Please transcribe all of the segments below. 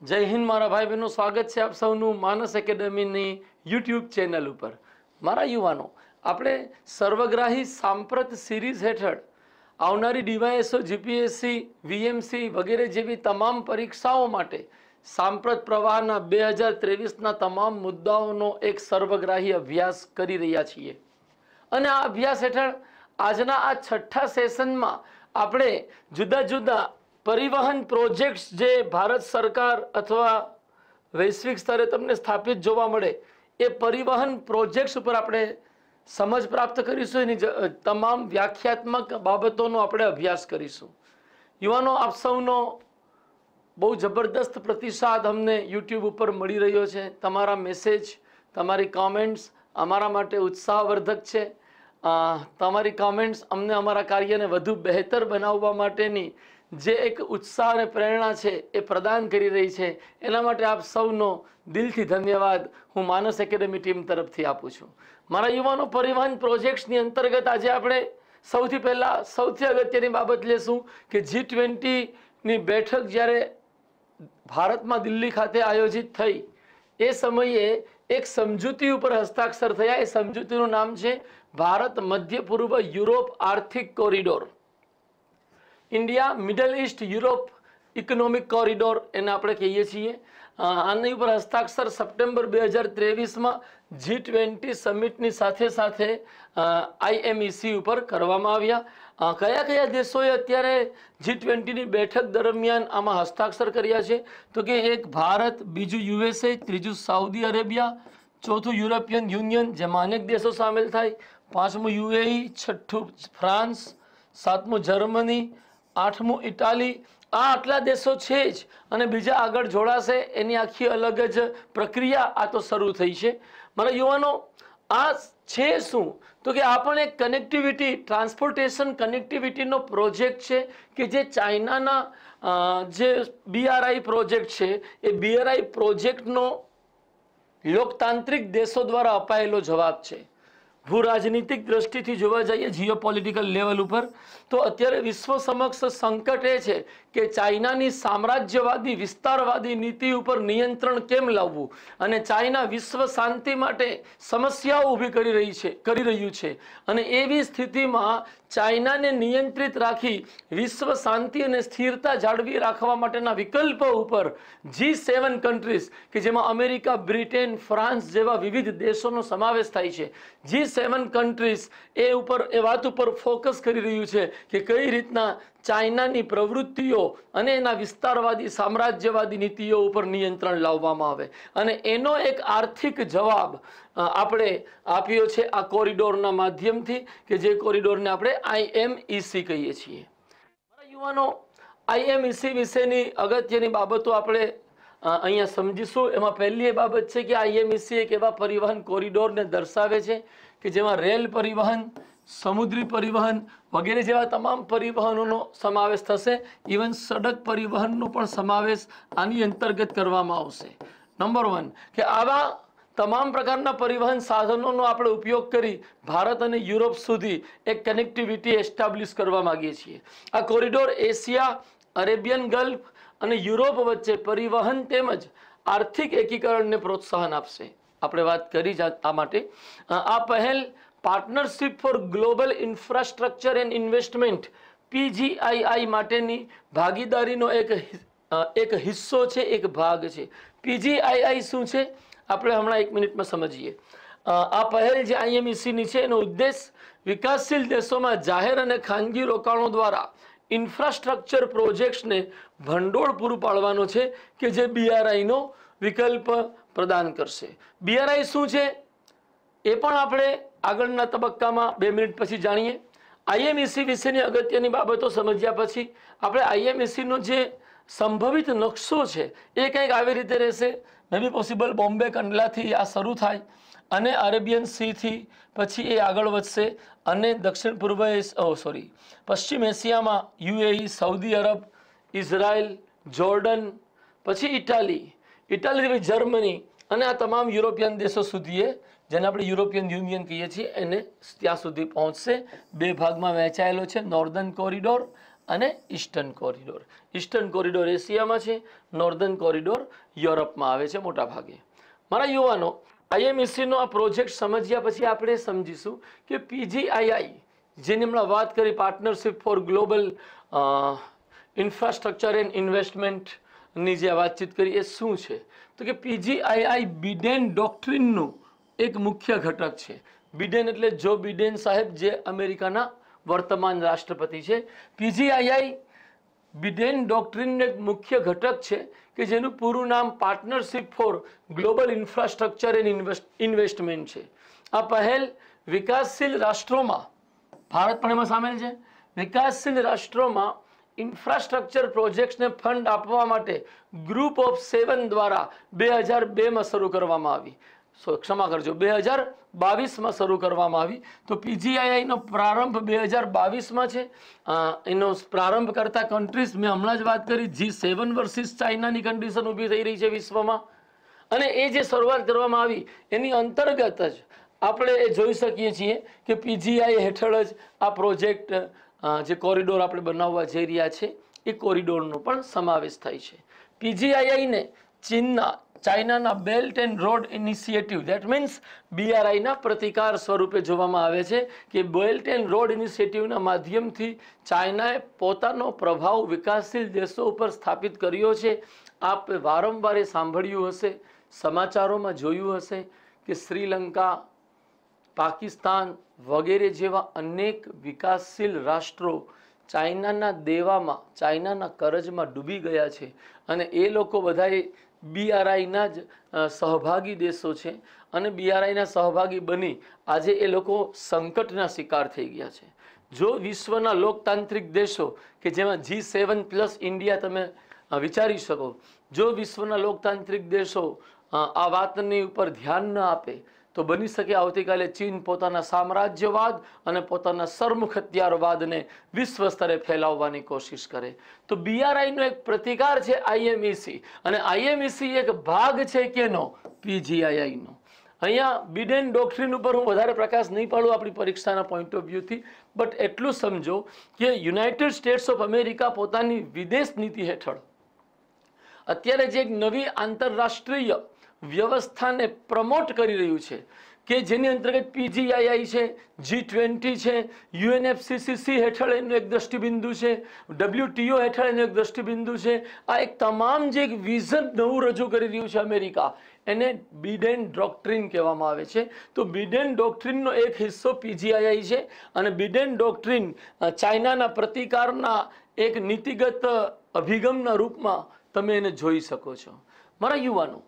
जय हिंद मारा भाई बहनों, स्वागत है आप सौनु मानस एकेडमी यूट्यूब चैनल पर। मारा युवाओं, आपणे सर्वग्राही सांप्रत सीरीज हेठळ आवनारी डीवायएसओ, जीपीएससी, वीएमसी वगैरह जेवी तमाम परीक्षाओं माटे सांप्रत प्रवाहना 2023 तमाम मुद्दाओं एक सर्वग्राही अभ्यास करी रह्या छीए। अने आ अभ्यास हेठळ आजना आ छठा सेशन में आपणे जुदा जुदा परिवहन प्रोजेक्ट्स जे भारत सरकार अथवा वैश्विक स्तरे तमने स्थापित जोवा मळे ए परिवहन प्रोजेक्ट्स पर आपणे समझ प्राप्त करीशुं। एनी तमाम व्याख्यात्मक बाबतोनो आपणे अभ्यास करीशुं। युवानो, आप सौनो बहु जबरदस्त प्रतिसाद अमने यूट्यूब पर मळी रह्यो छे। तमारा मेसेज, तमारी कॉमेंट्स अमारा माटे उत्साहवर्धक छे। तमारी कॉमेंट्स अमने अमारा कार्यने वधु बेहतर बनाववा माटेनी जे एक उत्साह और प्रेरणा है ए प्रदान करी रही है। एना माटे आप सौनो दिलथी धन्यवाद हूँ मानस एकेडमी टीम तरफथी आपू छूं। मारा युवानो, परिवहन प्रोजेक्ट्सनी अंतर्गत आज आपणे सौथी पहला सौथी अगत्यनी बाबत लेशुं कि G20 नी बैठक ज्यारे भारत में दिल्ली खाते आयोजित थई ए समये एक समझूती पर हस्ताक्षर थया। ए समझूतीनुं नाम छे भारत मध्य पूर्व यूरोप आर्थिक corridor, India middle east Europe economic corridor एने आपणे कहीए छीए। आनी पर हस्ताक्षर सप्टेम्बर 2023 में G20 समिटनी साथे साथे IMEC पर करवामां आव्या। कया कया देशोए अत्यारे G20 नी बैठक दरमियान आमां हस्ताक्षर कर्या छे तो कि एक भारत, बीजू USA, त्रीजू सऊदी अरेबिया, चौथु यूरोपियन यूनियन जेमां अनेक देशों शामिल थाय, पांचमु UAE, छठ्ठु फ्रांस, सातमु जर्मनी, आठमु इटाली। आ आटला देशों छे ज अने बीजा आगळ जोड़ाशे एनी आखी अलग ज प्रक्रिया आ तो शरू थई छे। मारा युवानो, आ छे शुं तो कि आ पण एक कनेक्टिविटी, ट्रांसपोर्टेशन कनेक्टिविटी नो प्रोजेक्ट छे कि जे चाइनाना जे BRI प्रोजेक्ट छे ए BRI प्रोजेक्ट नो लोकतांत्रिक देशों द्वारा अपायेलो जवाब छे। भू राजनीतिक दृष्टि जोवा जाइए जियोपॉलिटिकल लेवल पर तो अत्यारे विश्व समक्ष संकट ए छे कि चाइनानी साम्राज्यवादी विस्तारवादी नीति पर नियंत्रण केम लाववुं अने चाइना विश्व शांति माटे समस्याओं ऊभी करी रह्युं छे अने एवी स्थितिमां चाइना ने नियंत्रित राखी विश्व शांति और स्थिरता जाळवी राखवा माटेना विकल्पो उपर G7 कंट्रीज कि जेमां अमेरिका, ब्रिटेन, फ्रांस जेवा विविध देशों समावेश थाय छे। G7 कंट्रीज ए उपर ए वात उपर फोकस करी रह्युं छे कि कई रीतना चाइनानी प्रवृत्तिओ अने एना विस्तारवादी साम्राज्यवादी नीतिओ उपर नियंत्रण लाववामां आवे अने एनो एक आर्थिक जवाब आपणे आप्यो छे आ कॉरिडोरना माध्यमथी कि जे कॉरिडोरने आपणे IMEC कहीए छीए। मारा युवानो, IMEC विशेनी अगत्यनी बाबतो आपणे अहींया समजीशुं। एमां पहेली बाबत छे कि IMEC एक एवा परिवहन कॉरिडोरने दर्शावे छे कि जेमां रेल परिवहन, समुद्री परिवहन वगैरह जेवा तमाम परिवहनों समावेश थशे। इवन सड़क परिवहननो पण समावेश आनी अंतर्गत करवामां आवशे। नंबर 1 कि आवा तमाम प्रकारना परिवहन साधनों आपणे उपयोग करी भारत और यूरोप सुधी एक कनेक्टिविटी एस्टाब्लिश करवा मांगीए छीए। आ कॉरिडोर एशिया, अरेबियन गल्फ और यूरोप वच्चे परिवहन तेमज आर्थिक एकीकरण ने प्रोत्साहन आपशे। आपणे वात करी आ माटे आ पहल partnership for global infrastructure and investment PGII माटेनी भागीदारीनो एक हिस्सो छे, एक भाग छे। PGII शुं छे आपणे हमणां 1 मिनिट में समझीए। आ पहल जे IMEC नी छे एनो उद्देश्य विकासशील देशों में जाहेर अने खानगी रोकाणों द्वारा इंफ्रास्ट्रक्चर प्रोजेक्ट्स ने भंडोळ पूरुं पाडवानो छे कि जे BRI नो विकल्प प्रदान करशे। BRI शुं छे ए पण आपणे आगळना तबक्कामां 2 मिनिट पछी जाणीए। IMEC विशेनी अगत्यनी बाबतो समज्या पछी आपणे IMEC नो जे संभवित नक्शो छे ए कंईक आवी रीते रहेशे। May be possible Bombay Kandla थी आ शरू थाय अने अरेबियन सी थी पछी ए आगळ वधशे अने दक्षिण पूर्व पश्चिम एशिया में UAE, सऊदी अरब, इजराइल, जॉर्डन, पछी इटाली, जर्मनी अने आ तमाम यूरोपियन देशों सुधीए जेने आपणे यूरोपियन यूनियन कहीए छीए एने त्यां सुधी पहोंचशे। 2 भाग में वहेंचायेलो छे, नॉर्धन कॉरिडोर અને ઈસ્ટર્ન કોરિડોર. ઈસ્ટર્ન કોરિડોર એશિયામાં છે, નોર્ધન કોરિડોર યુરોપમાં આવે છે મોટા ભાગે. મારા યુવાનો, આઈએમઈસીનો આ પ્રોજેક્ટ સમજ્યા પછી આપણે સમજીશું કે પીજીઆઈઆઈ જેની હમણાં વાત કરી, partnership for global infrastructure and ઇન્વેસ્ટમેન્ટની જે વાતચીત કરી એ શું છે. તો કે પીજીઆઈઆઈ બિડેન ડોક્ટ્રિનનું એક મુખ્ય ઘટક છે. બિડેન એટલે જો બિડેન સાહેબ, જે અમેરિકાના વર્તમાન રાષ્ટ્રપતિ છે. પીજીઆઈઆઈ બિડેન ડોક્ટ્રિનનું એક મુખ્ય ઘટક છે કે જેનું પૂરું નામ partnership for global infrastructure and investment છે. આ પહેલ વિકાસશીલ રાષ્ટ્રોમાં, ભારત પણ એમાં સામેલ છે, વિકાસશીલ રાષ્ટ્રોમાં ઇન્ફ્રાસ્ટ્રક્ચર પ્રોજેક્ટ્સને ફંડ આપવા માટે ગ્રુપ ઓફ 7 દ્વારા 2002માં શરૂ કરવામાં આવી. ક્ષમા કરજો, 2022માં શરૂ કરવામાં આવી. તો પીજીઆઈઆઈનો પ્રારંભ 2022માં છે. એનો પ્રારંભ કરતા કન્ટ્રીઝ મેં હમણાં જ વાત કરી, G7 વર્સિસ ચાઇનાની કન્ડિશન ઊભી થઈ રહી છે વિશ્વમાં. અને એ જે શરૂઆત કરવામાં આવી એની અંતર્ગત જ આપણે એ જોઈ શકીએ છીએ કે પીજીઆઈ હેઠળ જ આ પ્રોજેક્ટ, જે કોરિડોર આપણે બનાવવા જઈ રહ્યા છે એ કોરિડોરનો પણ સમાવેશ થાય છે. પીજીઆઈઆઈને ચાઇનાના belt and road initiative, that means BRIના પ્રતિકાર સ્વરૂપે જોવામાં આવે છે કે બેલ્ટ એન્ડ રોડ ઇનિશિયેટિવના માધ્યમથી ચાઇનાએ પોતાનો પ્રભાવ વિકાસશીલ દેશો ઉપર સ્થાપિત કર્યો છે. આપ વારંવાર સાંભળ્યું હશે, સમાચારોમાં જોયું હશે કે શ્રીલંકા, પાકિસ્તાન વગેરે જેવા અનેક વિકાસશીલ રાષ્ટ્રો ચાઇનાના દેવામાં, ચાઇનાના કરજમાં ડૂબી ગયા છે. અને એ લોકો બધાએ BRIના જ સહભાગી દેશો છે. અને BRIના સહભાગી બની આજે એ લોકો સંકટના શિકાર થઈ ગયા છે. જો વિશ્વના લોકતાંત્રિક દેશો કે જેમાં G7+ ઇન્ડિયા તમે વિચારી શકો, જો વિશ્વના લોકતાંત્રિક દેશો આ વાતની ઉપર ધ્યાન ન આપે તો બની શકે આવતીકાલે ચીન પોતાના સામ્રાજ્યવાદ અને પોતાના સરમુખ હથિયારવાદને વિશ્વ સ્તરે ફેલાવવાની કોશિશ કરે. તો BRIનો એક પ્રતિકાર છે IMEC, અને IMEC એક ભાગ છે કેનો? પીજીઆઈઆઈનો. અહીંયા બિડેન ડોક્ટ્રિન ઉપર હું વધારે પ્રકાશ નહીં પાડું આપણી પરીક્ષાના પોઈન્ટ ઓફ વ્યૂથી, બટ એટલું સમજો કે યુનાઇટેડ સ્ટેટ્સ ઓફ અમેરિકા પોતાની વિદેશ નીતિ હેઠળ અત્યારે જે એક નવી આંતરરાષ્ટ્રીય વ્યવસ્થાને પ્રમોટ કરી રહ્યું છે કે જેની અંતર્ગત પીજીઆઈઆઈ છે, G20 છે, UNFCCC હેઠળ એનું એક દ્રષ્ટિબિંદુ છે, WTO હેઠળ એનું એક દ્રષ્ટિબિંદુ છે. આ એક તમામ જે એક વિઝન નવું રજૂ કરી રહ્યું છે અમેરિકા, એને બિડેન ડોક્ટ્રિન કહેવામાં આવે છે. તો બિડેન ડોક્ટ્રિનનો એક હિસ્સો પીજીઆઈઆઈ છે. અને બિડેન ડોક્ટ્રિન ચાઇનાના પ્રતિકારના એક નીતિગત અભિગમના રૂપમાં તમે એને જોઈ શકો છો. મારા યુવાનો,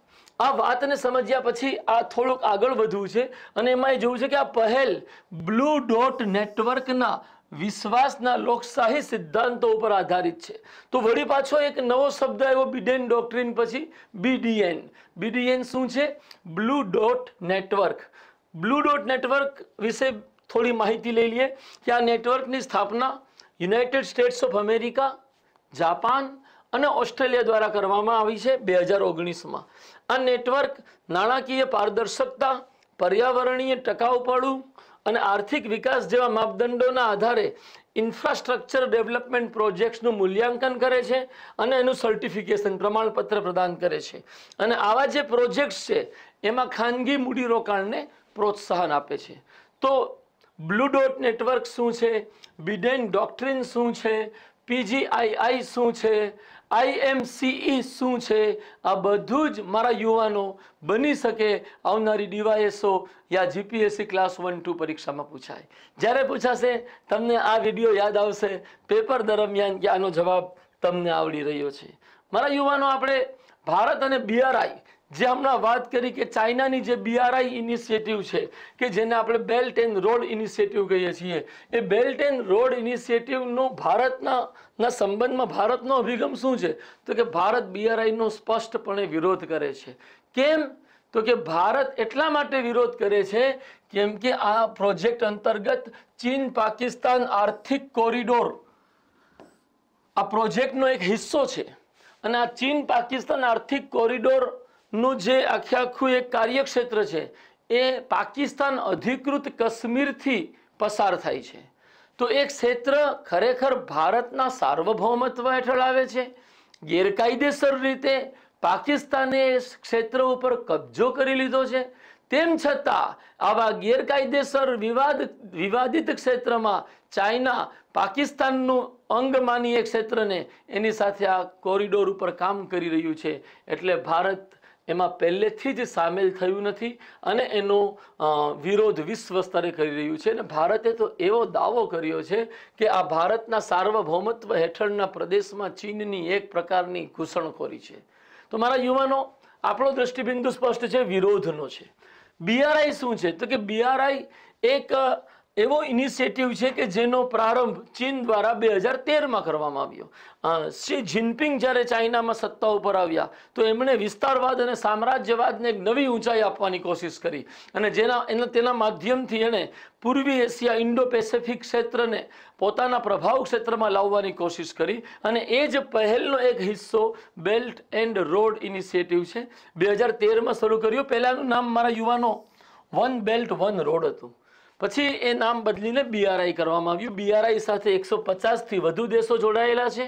આ વાતને સમજ્યા પછી આ થોડુંક આગળ વધવું છે અને એમાં એ જોવું છે કે આ પહેલ બ્લુ ડોટ નેટવર્કના વિશ્વાસના લોકશાહી સિદ્ધાંતો ઉપર આધારિત છે. તો વળી પાછો એક નવો શબ્દ આવ્યો બિડેન ડોક્ટ્રિન પછી, BDN. BDN શું છે? Blue dot network. Blue dot network વિશે થોડી માહિતી લઈ લઈએ કે આ નેટવર્કની સ્થાપના United states of America, Japan અને ઓસ્ટ્રેલિયા દ્વારા કરવામાં આવી છે 2019માં. આ નેટવર્ક નાણાકીય પારદર્શકતા, પર્યાવરણીય ટકાઉપણું અને આર્થિક વિકાસ જેવા માપદંડોના આધારે ઇન્ફ્રાસ્ટ્રક્ચર ડેવલપમેન્ટ પ્રોજેક્ટ્સનું મૂલ્યાંકન કરે છે અને એનું સર્ટિફિકેશન, પ્રમાણપત્ર પ્રદાન કરે છે. અને આવા જે પ્રોજેક્ટ્સ છે એમાં ખાનગી મૂડીરોકાણને પ્રોત્સાહન આપે છે. તો બ્લુ ડોટ નેટવર્ક શું છે? બિડેન ડોક્ટ્રિન શું છે? પીજીઆઈઆઈ શું છે? IMCE શું છે? આ બધું જ મારા યુવાનો બની શકે આવનારી DYSO યા GPSC ક્લાસ 1-2 પરીક્ષામાં પૂછાય. જ્યારે પૂછાશે તમને આ વિડીયો યાદ આવશે પેપર દરમિયાન કે આનો જવાબ તમને આવડી રહ્યો છે. મારા યુવાનો, આપણે ભારત અને BRI જે હમણાં વાત કરી કે ચાઇનાની જે BRI ઇનિશિયેટિવ છે કે જેને આપણે બેલ્ટ એન્ડ રોડ ઇનિશિયેટિવ કહીએ છીએ, એ બેલ્ટ એન્ડ રોડ ઇનિશિયેટિવનો ભારતના સંબંધમાં ભારતનો અભિગમ શું છે? તો કે ભારત BRIનો સ્પષ્ટપણે વિરોધ કરે છે. કેમ? તો કે ભારત એટલા માટે વિરોધ કરે છે કેમ કે આ પ્રોજેક્ટ અંતર્ગત ચીન પાકિસ્તાન આર્થિક કોરિડોર આ પ્રોજેક્ટનો એક હિસ્સો છે. અને આ ચીન પાકિસ્તાન આર્થિક કોરિડોર નું જે આખું એક કાર્યક્ષેત્ર છે એ પાકિસ્તાન અધિકૃત કાશ્મીરથી પસાર થાય છે. તો એ ક્ષેત્ર ખરેખર ભારતના સાર્વભૌમત્વ હેઠળ આવે છે? ગેરકાયદેસર રીતે પાકિસ્તાને એ ક્ષેત્ર ઉપર કબજો કરી લીધો છે? તેમ છતાં આવા ગેરકાયદેસર વિવાદિત ક્ષેત્રમાં ચાઇના પાકિસ્તાનનું અંગ માની એ ક્ષેત્રને એની સાથે આ કોરિડોર ઉપર કામ કરી રહ્યું છે, એટલે ભારત એમાં પહેલેથી જ સામેલ થયું નથી અને એનો વિરોધ વિશ્વ સ્તરે કરી રહ્યું છે. અને ભારતે તો એવો દાવો કર્યો છે કે આ ભારતના સાર્વભૌમત્વ હેઠળના પ્રદેશમાં ચીનની એક પ્રકારની ઘૂસણખોરી છે. તો મારા યુવાનો, આપણો દ્રષ્ટિબિંદુ સ્પષ્ટ છે, વિરોધનો છે. BRI શું છે? તો કે BRI એક એવો ઇનિશિયેટિવ છે કે જેનો પ્રારંભ ચીન દ્વારા 2013માં કરવામાં આવ્યો. શી જિનપિંગ જ્યારે ચાઇનામાં સત્તા ઉપર આવ્યા તો એમણે વિસ્તારવાદ અને સામ્રાજ્યવાદને એક નવી ઊંચાઈ આપવાની કોશિશ કરી અને તેના માધ્યમથી એણે પૂર્વી એશિયા, ઇન્ડો પેસિફિક ક્ષેત્રને પોતાના પ્રભાવ ક્ષેત્રમાં લાવવાની કોશિશ કરી અને એ જ પહેલનો એક હિસ્સો બેલ્ટ એન્ડ રોડ ઇનિશિયેટિવ છે. 2013માં શરૂ કર્યું. પહેલાંનું નામ મારા યુવાનો વન બેલ્ટ વન રોડ હતું. પછી એ નામ બદલીને BRI કરવામાં આવ્યું. BRI સાથે 150થી વધુ દેશો જોડાયેલા છે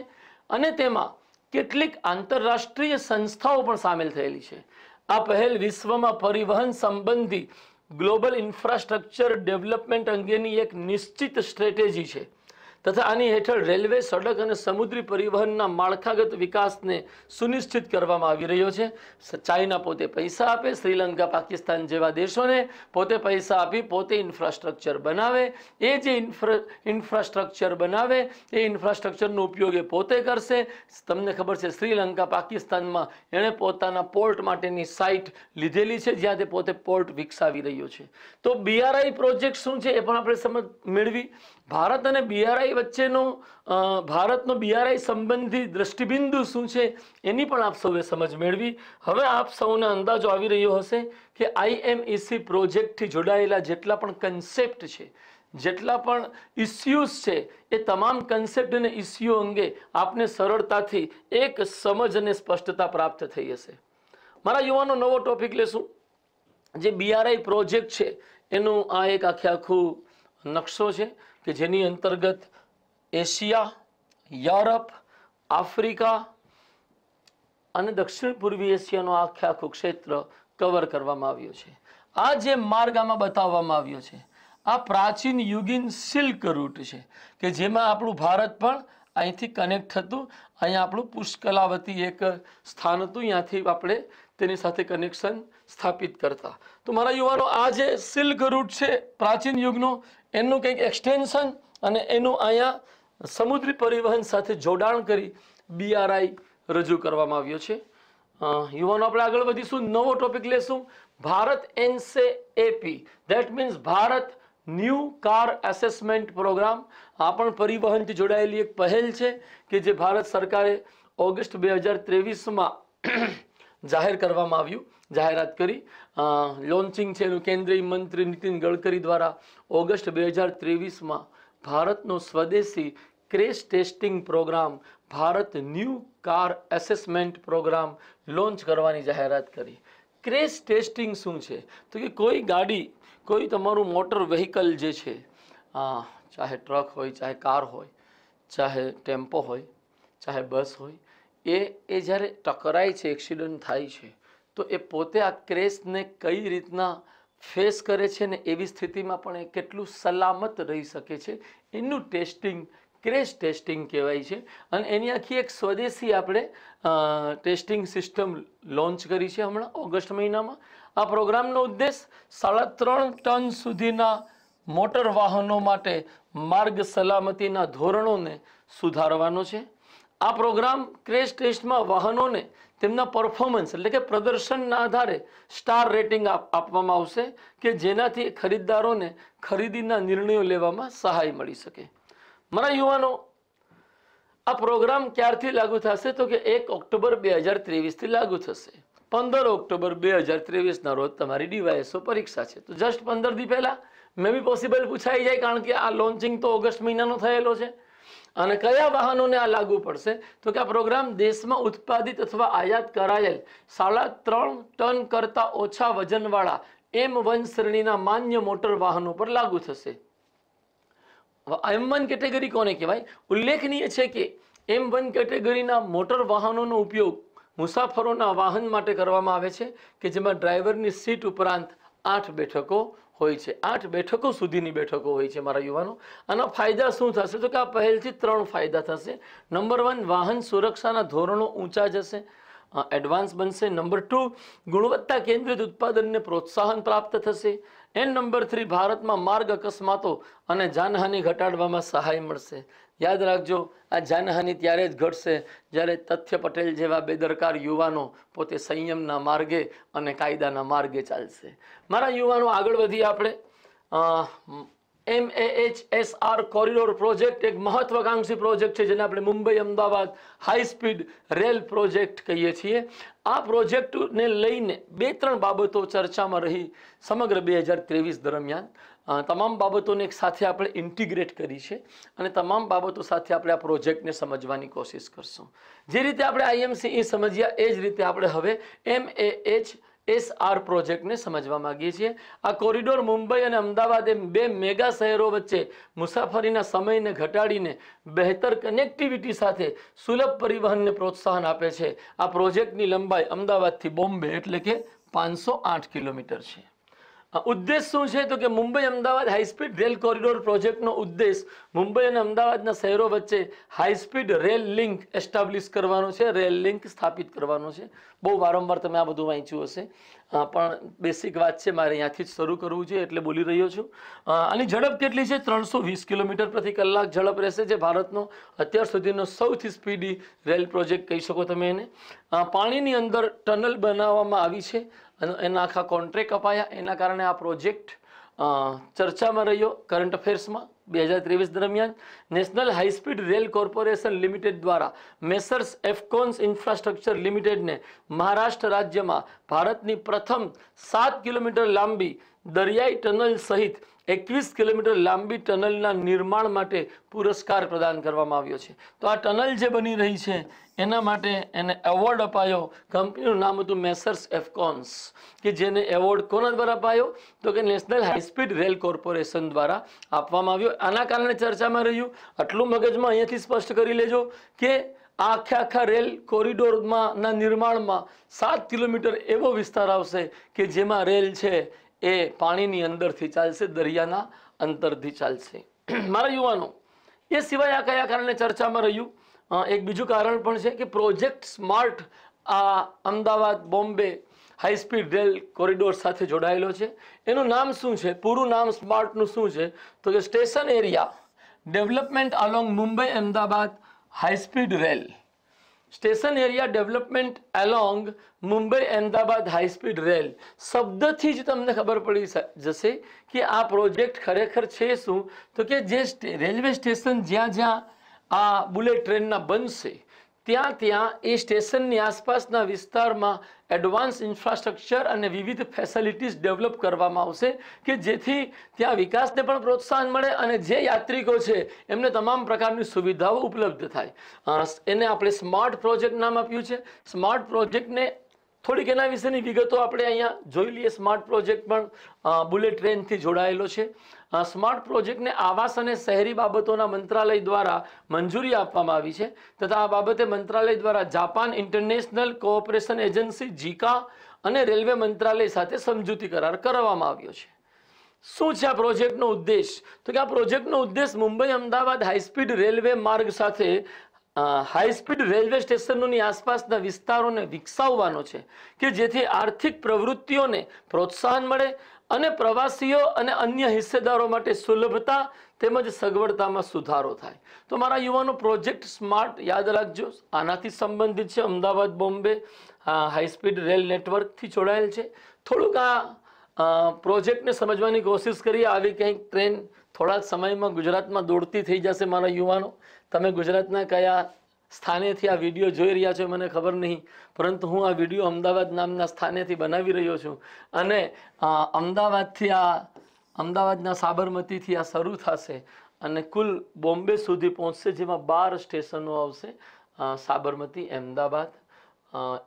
અને તેમાં કેટલીક આંતરરાષ્ટ્રીય સંસ્થાઓ પણ સામેલ થયેલી છે. આ પહેલ વિશ્વમાં પરિવહન સંબંધી ગ્લોબલ ઇન્ફ્રાસ્ટ્રક્ચર ડેવલપમેન્ટ અંગેની એક નિશ્ચિત સ્ટ્રેટેજી છે તથા આની હેઠળ રેલવે, સડક અને સમુદ્રી પરિવહનના માળખાગત વિકાસને સુનિશ્ચિત કરવામાં આવી રહ્યો છે. ચાઇના પોતે પૈસા આપે, શ્રીલંકા, પાકિસ્તાન જેવા દેશોને પોતે પૈસા આપી પોતે ઇન્ફ્રાસ્ટ્રક્ચર બનાવે. એ જે ઇન્ફ્રાસ્ટ્રક્ચર બનાવે એ ઇન્ફ્રાસ્ટ્રક્ચરનો ઉપયોગ એ પોતે કરશે. તમને ખબર છે, શ્રીલંકા પાકિસ્તાનમાં એણે પોતાના પોર્ટ માટેની સાઇટ લીધેલી છે જ્યાં તે પોતે પોર્ટ વિકસાવી રહ્યો છે. તો BRI પ્રોજેક્ટ શું છે એ પણ આપણે સમજ મેળવી. ભારત અને BRI વચ્ચેનો ભારતનો BRI સંબંધી દ્રષ્ટિબિંદુ શું છે એની પણ આપ સૌએ સમજ મેળવી. હવે આપ સૌને અંદાજો આવી રહ્યો હશે કે IMEC પ્રોજેક્ટથી જોડાયેલા જેટલા પણ કન્સેપ્ટ છે, જેટલા પણ ઇસ્યુઝ છે, એ તમામ કન્સેપ્ટ અને ઇસ્યુ અંગે આપને સરળતાથી એક સમજ અને સ્પષ્ટતા પ્રાપ્ત થઈ હશે. મારા યુવાનો, નવો ટોપિક લેશું. જે BRI પ્રોજેક્ટ છે એનું આ એક આખું નકશો છે કે જેની અંતર્ગત એશિયા, યુરોપ, આફ્રિકા અને દક્ષિણ પૂર્વી એશિયાનો આખું ક્ષેત્ર કવર કરવામાં આવ્યો છે. આ જે માર્ગ આમાં બતાવવામાં આવ્યો છે આ પ્રાચીન યુગીન સિલ્ક રૂટ છે કે જેમાં આપણું ભારત પણ અહીંથી કનેક્ટ થતું. અહીંયા આપણું પુષ્કલાવતી એક સ્થાન હતું, અહીંયાથી આપણે તેની સાથે કનેક્શન સ્થાપિત કરતા. તો મારા યુવાનો, આ જે સિલ્ક રૂટ છે પ્રાચીન યુગનો, એનું કંઈક એક્સટેન્શન અને એનું અહીંયા સમુદ્રી પરિવહન સાથે જોડાણ કરી BRI રજૂ કરવામાં આવ્યો છે. યુવાનો, આપણે આગળ વધીશું. નવો ટોપિક લેશું, Bharat NCAP, that means Bharat new car assessment programme. આ પણ પરિવહનથી જોડાયેલી એક પહેલ છે કે જે ભારત સરકારે ઓગસ્ટ 2023માં જાહેર કરવામાં આવ્યું, જાહેરાત કરી. લોન્ચિંગ છે એનું કેન્દ્રીય મંત્રી નીતિન ગડકરી દ્વારા ઓગસ્ટ 2023માં ભારતનો સ્વદેશી crash testing programme Bharat new car assessment programme launch કરવાની જાહેરાત કરી. ક્રેશ ટેસ્ટિંગ શું છે? તો કે કોઈ ગાડી, કોઈ તમારું મોટર વ્હીકલ જે છે, ચાહે ટ્રક હોય, ચાહે કાર હોય, ચાહે ટેમ્પો હોય, ચાહે બસ હોય, એ જ્યારે ટકરાય છે, એક્સિડન્ટ થાય છે, તો એ પોતે આ ક્રેશને કઈ રીતના ફેસ કરે છે ને એવી સ્થિતિમાં પણ એ કેટલું સલામત રહી શકે છે એનું ટેસ્ટિંગ ક્રેશ ટેસ્ટિંગ કહેવાય છે. અને એની આખી એક સ્વદેશી આપણે ટેસ્ટિંગ સિસ્ટમ લોન્ચ કરી છે હમણાં ઓગસ્ટ મહિનામાં. આ પ્રોગ્રામનો ઉદ્દેશ 3.5 ટન સુધીના મોટર વાહનો માટે માર્ગ સલામતીના ધોરણોને સુધારવાનો છે. આ પ્રોગ્રામ ક્રેશ ટેસ્ટમાં વાહનોને તેમના પરફોર્મન્સ એટલે કે પ્રદર્શનના આધારે સ્ટાર રેટિંગ આપવામાં આવશે કે જેનાથી ખરીદદારોને ખરીદીના નિર્ણયો લેવામાં સહાય મળી શકે. મારા યુવાનો, આ પ્રોગ્રામ ક્યારથી લાગુ થશે? તો કે 1 ઓક્ટોબર 2023થી લાગુ થશે. 15 ઓક્ટોબર 2023ના રોજ તમારી DYSO પરીક્ષા છે. તો જસ્ટ 15 દી પહેલા મે બી પોસિબલ પૂછાઈ જાય, કારણ કે આ લોન્ચિંગ તો ઓગસ્ટ મહિનાનો થયેલો છે. અને કયા વાહનોને આ લાગુ પડશે? તો કે આ પ્રોગ્રામ દેશમાં ઉત્પાદિત અથવા આયાત કરાયેલ 3.5 ટન કરતાં ઓછા વજનવાળા M1 શ્રેણીના માન્ય મોટર વાહનો પર લાગુ થશે. M1 કેટેગરી કોને કહેવાય? ઉલ્લેખનીય છે કે M1 કેટેગરીના મોટર વાહનોનો ઉપયોગ મુસાફરોના વાહન માટે કરવામાં આવે છે કે જેમાં ડ્રાઈવરની સીટ ઉપરાંત 8 બેઠકો હોય છે. 8 બેઠકો સુધીની બેઠકો હોય છે મારા યુવાનો. આના ફાયદા શું થશે? તો કે આ પહેલથી 3 ફાયદા થશે. નંબર 1, વાહન સુરક્ષાના ધોરણો ઊંચા જશે, એડવાન્સ બનશે. નંબર 2, ગુણવત્તા કેન્દ્રિત ઉત્પાદનને પ્રોત્સાહન પ્રાપ્ત થશે. એન્ડ નંબર 3, ભારતમાં માર્ગ અકસ્માતો અને જાનહાનિ ઘટાડવામાં સહાય મળશે. યાદ રાખજો, આ જાનહાનિ ત્યારે જ ઘટશે જ્યારે તથ્ય પટેલ જેવા બેદરકાર યુવાનો પોતે સંયમના માર્ગે અને કાયદાના માર્ગે ચાલશે. મારા યુવાનો, આગળ વધીએ આપણે. MAHSR કોરિડોર પ્રોજેક્ટ એક મહત્વાકાંક્ષી પ્રોજેક્ટ છે જેને આપણે Mumbai Ahmedabad high speed rail project કહીએ છીએ. આ પ્રોજેક્ટને લઈને 2-3 બાબતો ચર્ચામાં રહી સમગ્ર 2023 દરમિયાન. તમામ બાબતોને એક સાથે આપણે ઇન્ટિગ્રેટ કરી છે અને તમામ બાબતો સાથે આપણે આ પ્રોજેક્ટને સમજવાની કોશિશ કરશું. જે રીતે આપણે IMCE સમજ્યા એ જ રીતે આપણે હવે MAHSR પ્રોજેક્ટને સમજવા માંગીએ છીએ. આ કોરિડોર મુંબઈ અને અમદાવાદ એમ 2 મેગા શહેરો વચ્ચે મુસાફરીના સમયને ઘટાડીને બહેતર કનેક્ટિવિટી સાથે સુલભ પરિવહનને પ્રોત્સાહન આપે છે. આ પ્રોજેક્ટની લંબાઈ અમદાવાદથી બોમ્બે એટલે કે 508 કિલોમીટર છે. ઉદ્દેશ શું છે? તો કે Mumbai Ahmedabad high speed rail corridor પ્રોજેક્ટનો ઉદ્દેશ મુંબઈ અને અમદાવાદના શહેરો વચ્ચે હાઈસ્પીડ રેલ લિંક એસ્ટાબ્લિશ કરવાનો છે, રેલ લિંક સ્થાપિત કરવાનો છે. બહુ વારંવાર તમે આ બધું વાંચ્યું હશે, પણ બેસિક વાત છે, મારે અહીંયાથી જ શરૂ કરવું છે એટલે બોલી રહ્યો છું. આની ઝડપ કેટલી છે? 320 કિલોમીટર પ્રતિ કલાક ઝડપ રહેશે, જે ભારતનો અત્યાર સુધીનો સૌથી સ્પીડી રેલ પ્રોજેક્ટ કહી શકો તમે એને. પાણીની અંદર ટનલ બનાવવામાં આવી છે અને એના આખા કોન્ટ્રાક્ટ અપાયા. એના કારણે આ પ્રોજેક્ટ ચર્ચામાં રહ્યો કરંટ અફેર્સમાં 2023 દરમિયાન. National high speed rail corporation limited દ્વારા મેસર્સ એફકોન્સ ઇન્ફ્રાસ્ટ્રક્ચર લિમિટેડને મહારાષ્ટ્ર રાજ્યમાં ભારતની પ્રથમ 7 કિલોમીટર લાંબી દરિયાઈ ટનલ સહિત 21 કિલોમીટર લાંબી ટનલના નિર્માણ માટે પુરસ્કાર પ્રદાન કરવામાં આવ્યો છે. તો આ ટનલ જે બની રહી છે એના માટે એને એવોર્ડ અપાયો. કંપનીનું નામ હતું મેસર્સ એફકોન્સ, કે જેને એવોર્ડ કોના દ્વારા અપાયો? તો કે નેશનલ હાઈસ્પીડ રેલ કોર્પોરેશન દ્વારા આપવામાં આવ્યો. આના કારણે ચર્ચામાં રહ્યું. આટલું મગજમાં અહીંયાથી સ્પષ્ટ કરી લેજો કે આખા રેલ કોરિડોરમાં ના નિર્માણમાં 7 કિલોમીટર એવો વિસ્તાર આવશે કે જેમાં રેલ છે એ પાણીની અંદરથી ચાલશે, દરિયાના અંતરથી ચાલશે. મારા યુવાનો, એ સિવાય આ કયા કારણે ચર્ચામાં રહ્યું? એક બીજું કારણ પણ છે કે પ્રોજેક્ટ સ્માર્ટ આ Ahmedabad Bombay high speed rail corridor સાથે જોડાયેલો છે. એનું નામ શું છે? પૂરું નામ સ્માર્ટનું શું છે? તો કે station area development along Mumbai Ahmedabad high speed rail. Station area development along Mumbai Ahmedabad high speed rail. શબ્દથી જ તમને ખબર પડી જશે કે આ પ્રોજેક્ટ ખરેખર છે શું. તો કે જે રેલવે સ્ટેશન જ્યાં આ બુલેટ ટ્રેનના બનશે ત્યાં એ સ્ટેશનની આસપાસના વિસ્તારમાં એડવાન્સ ઇન્ફ્રાસ્ટ્રક્ચર અને વિવિધ ફેસિલિટીઝ ડેવલપ કરવામાં આવશે કે જેથી ત્યાં વિકાસને પણ પ્રોત્સાહન મળે અને જે યાત્રિકો છે એમને તમામ પ્રકારની સુવિધાઓ ઉપલબ્ધ થાય. એને આપણે સ્માર્ટ પ્રોજેક્ટ નામ આપ્યું છે. સ્માર્ટ પ્રોજેક્ટને થોડીક એના વિશેની વિગતો આપણે અહીંયા જોઈ લઈએ. સ્માર્ટ પ્રોજેક્ટ પણ બુલેટ ટ્રેનથી જોડાયેલો છે. સ્માર્ટ પ્રોજેક્ટને આવાસ અને શહેરી બાબતોના મંત્રાલય દ્વારા મંજૂરી આપવામાં આવી છે તથા આ બાબતે મંત્રાલય દ્વારા જાપાન ઇન્ટરનેશનલ કોઓપરેશન એજન્સી જીકા અને રેલવે મંત્રાલય સાથે સમજૂતી કરાર કરવામાં આવ્યો છે. શું છે આ પ્રોજેક્ટનો ઉદ્દેશ? તો કે આ પ્રોજેક્ટનો ઉદ્દેશ મુંબઈ અમદાવાદ હાઈસ્પીડ રેલવે માર્ગ સાથે હાઈસ્પીડ રેલવે સ્ટેશનોની આસપાસના વિસ્તારોને વિકસાવવાનો છે કે જેથી આર્થિક પ્રવૃત્તિઓને પ્રોત્સાહન મળે અને પ્રવાસીઓ અને અન્ય હિસ્સેદારો માટે સુલભતા તેમજ સગવડતામાં સુધારો થાય. તો મારા યુવાનો, પ્રોજેક્ટ સ્માર્ટ યાદ રાખજો, આનાથી સંબંધિત છે. અમદાવાદ બોમ્બે હાઈસ્પીડ રેલ નેટવર્કથી જોડાયેલ છે. થોડુંક આ પ્રોજેક્ટને સમજવાની કોશિશ કરીએ. આવી કંઈક ટ્રેન થોડા સમયમાં ગુજરાતમાં દોડતી થઈ જશે. મારા યુવાનો, તમે ગુજરાતના કયા સ્થાનેથી આ વિડીયો જોઈ રહ્યા છો મને ખબર નહીં, પરંતુ હું આ વિડીયો અમદાવાદ નામના સ્થાનેથી બનાવી રહ્યો છું અને અમદાવાદના સાબરમતીથી આ શરૂ થશે અને કુલ બોમ્બે સુધી પહોંચશે, જેમાં 12 સ્ટેશનો આવશે. સાબરમતી, અમદાવાદ,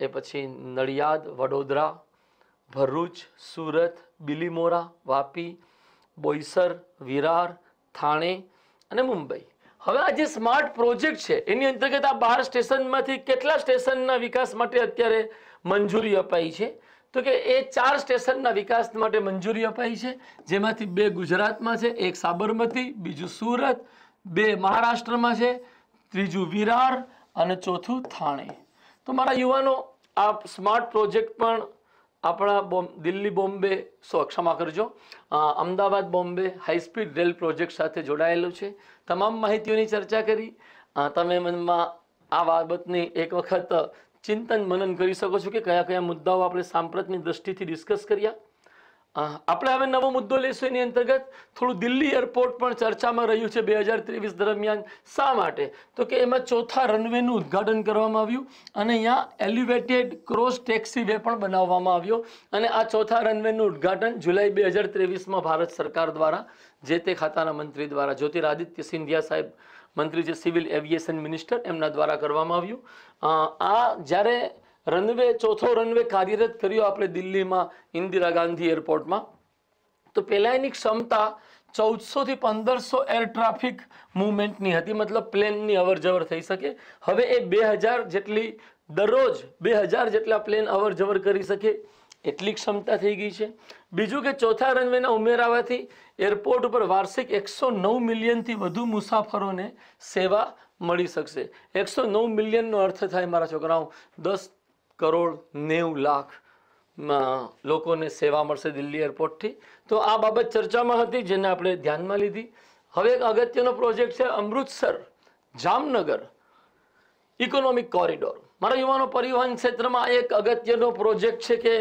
એ પછી નડિયાદ, વડોદરા, ભરૂચ, સુરત, બિલીમોરા, વાપી, બોઈસર, વિરાર, થાણે અને મુંબઈ. હવે આ જે સ્માર્ટ પ્રોજેક્ટ છે એની અંતર્ગત આ 12 સ્ટેશનમાંથી કેટલા સ્ટેશનના વિકાસ માટે અત્યારે મંજૂરી અપાઈ છે? તો કે એ 4 સ્ટેશનના વિકાસ માટે મંજૂરી અપાઈ છે, જેમાંથી 2 ગુજરાતમાં છે, 1 સાબરમતી, બીજું સુરત, 2 મહારાષ્ટ્રમાં છે, ત્રીજું વિરાર અને ચોથું થાણે. તો મારા યુવાનો આ સ્માર્ટ પ્રોજેક્ટ પણ આપણા દિલ્હી બોમ્બે ક્ષમા કરજો Ahmedabad Bombay high speed rail project સાથે જોડાયેલું છે. તમામ માહિતીઓની ચર્ચા કરી. તમે મનમાં આ બાબતની એક વખત ચિંતન મનન કરી શકો છો કે કયા કયા મુદ્દાઓ આપણે સાંપ્રતની દ્રષ્ટિથી ડિસ્કસ કર્યા. આપણે હવે નવો મુદ્દો લેશું. એની અંતર્ગત થોડું દિલ્હી એરપોર્ટ પણ ચર્ચામાં રહ્યું છે 2023 દરમિયાન. શા માટે? તો કે એમાં ચોથા રનવેનું ઉદ્ઘાટન કરવામાં આવ્યું અને અહીંયા એલિવેટેડ ક્રોસ ટેક્સી વે પણ બનાવવામાં આવ્યો. અને આ ચોથા રનવેનું ઉદ્ઘાટન જુલાઈ 2023માં ભારત સરકાર દ્વારા જે તે ખાતાના મંત્રી દ્વારા જ્યોતિરાદિત્ય સિંધિયા સાહેબ મંત્રી છે સિવિલ એવિએશન મિનિસ્ટર એમના દ્વારા કરવામાં આવ્યું. આ જ્યારે રનવે ચોથો રનવે કાર્યરત કર્યો આપણે દિલ્હીમાં ઇન્દિરા ગાંધી એરપોર્ટમાં, તો પહેલાં એની ક્ષમતા 1400 થી 1500 એર ટ્રાફિક મૂવમેન્ટની હતી, મતલબ પ્લેનની અવર જવર થઈ શકે. હવે એ 2000 જેટલી દરરોજ 2000 જેટલા પ્લેન અવર જવર કરી શકે એટલી ક્ષમતા થઈ ગઈ છે. બીજું કે ચોથા રનવેના ઉમેરાવાથી એરપોર્ટ ઉપર વાર્ષિક 109 મિલિયનથી વધુ મુસાફરોને સેવા મળી શકશે. 109 મિલિયનનો અર્થ થાય મારા છોકરાઓ 10 કરોડ 90 લાખ લોકોને સેવા મળશે દિલ્હી એરપોર્ટથી. તો આ બાબત ચર્ચામાં હતી જેને આપણે ધ્યાનમાં લીધી. હવે એક અગત્યનો પ્રોજેક્ટ છે અમૃતસર જામનગર ઇકોનોમિક કોરિડોર. મારા યુવાનો પરિવહન ક્ષેત્રમાં એક અગત્યનો પ્રોજેક્ટ છે કે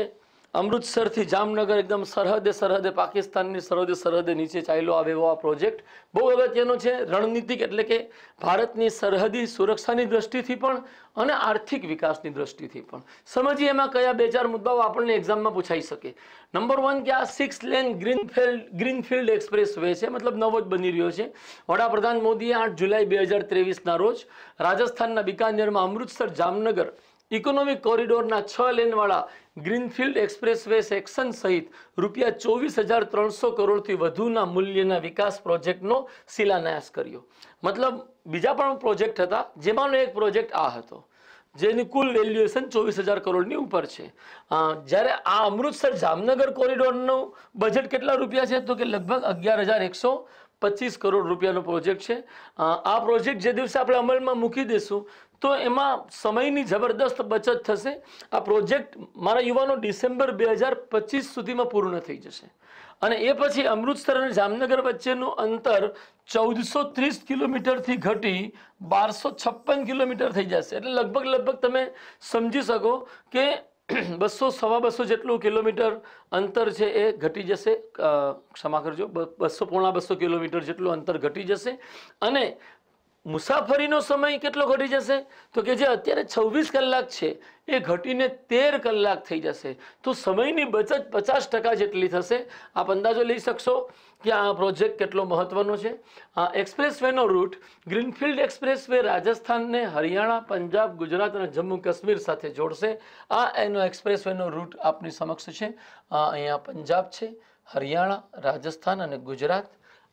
અમૃતસરથી જામનગર એકદમ સરહદે પાકિસ્તાનની સરહદે નીચે ચાલ્યો આવે એવો આ પ્રોજેક્ટ બહુ અગત્યનો છે. રણનીતિક એટલે કે ભારતની સરહદી સુરક્ષાની દ્રષ્ટિથી પણ અને આર્થિક વિકાસની દ્રષ્ટિથી પણ. સમજીએ એમાં કયા 2-4 મુદ્દાઓ આપણને એક્ઝામમાં પૂછાઈ શકે. નંબર 1 કે આ 6 લેન ગ્રીનફિલ્ડ એક્સપ્રેસ વે છે, મતલબ નવો જ બની રહ્યો છે. વડાપ્રધાન મોદીએ 8 જુલાઈ 2023ના રોજ રાજસ્થાનના બિકાનેરમાં અમૃતસર જામનગર ઇકોનોમિક કોરિડોરના 6 લેનવાળા ગ્રીનફિલ્ડ એક્સપ્રેસ વે સેક્શન સહિત રૂપિયા 24,300 કરોડથી વધુના મૂલ્યના વિકાસ પ્રોજેક્ટનો શિલાન્યાસ કર્યો. મતલબ બીજા પણ પ્રોજેક્ટ હતા, જેમાંનો એક પ્રોજેક્ટ આ હતો જેની કુલ વેલ્યુએશન 24,000 કરોડની ઉપર છે. જ્યારે આ અમૃતસર જામનગર કોરિડોરનું બજેટ કેટલા રૂપિયા છે? તો કે લગભગ 11,125 કરોડ રૂપિયાનો પ્રોજેક્ટ છે. આ પ્રોજેક્ટ જે દિવસે આપણે અમલમાં મૂકી દઈશું તો એમાં સમયની જબરદસ્ત બચત થશે. આ પ્રોજેક્ટ મારા યુવાનો ડિસેમ્બર 2025 સુધીમાં પૂર્ણ થઈ જશે અને એ પછી અમૃતસર અને જામનગર વચ્ચેનું અંતર 1430 કિલોમીટરથી ઘટી 1256 કિલોમીટર થઈ જશે. એટલે લગભગ તમે સમજી શકો કે 200-250 જેટલું કિલોમીટર અંતર છે એ ઘટી જશે. ક્ષમા કરજો, 200-250 કિલોમીટર જેટલું અંતર ઘટી જશે. અને મુસાફરીનો સમય કેટલો ઘટી જશે? તો કે જે અત્યારે 26 કલાક છે એ ઘટીને 13 કલાક થઈ જશે. તો સમયની બચત 50% જેટલી થશે. આપ અંદાજો લઈ શકશો કે આ પ્રોજેક્ટ કેટલો મહત્વનો છે. આ એક્સપ્રેસવેનો રૂટ ગ્રીનફિલ્ડ એક્સપ્રેસવે રાજસ્થાનને હરિયાણા, પંજાબ, ગુજરાત અને જમ્મુ કાશ્મીર સાથે જોડશે. આ એનો એક્સપ્રેસવેનો રૂટ આપની સમક્ષ છે. અહીંયા પંજાબ છે, હરિયાણા, રાજસ્થાન અને ગુજરાત.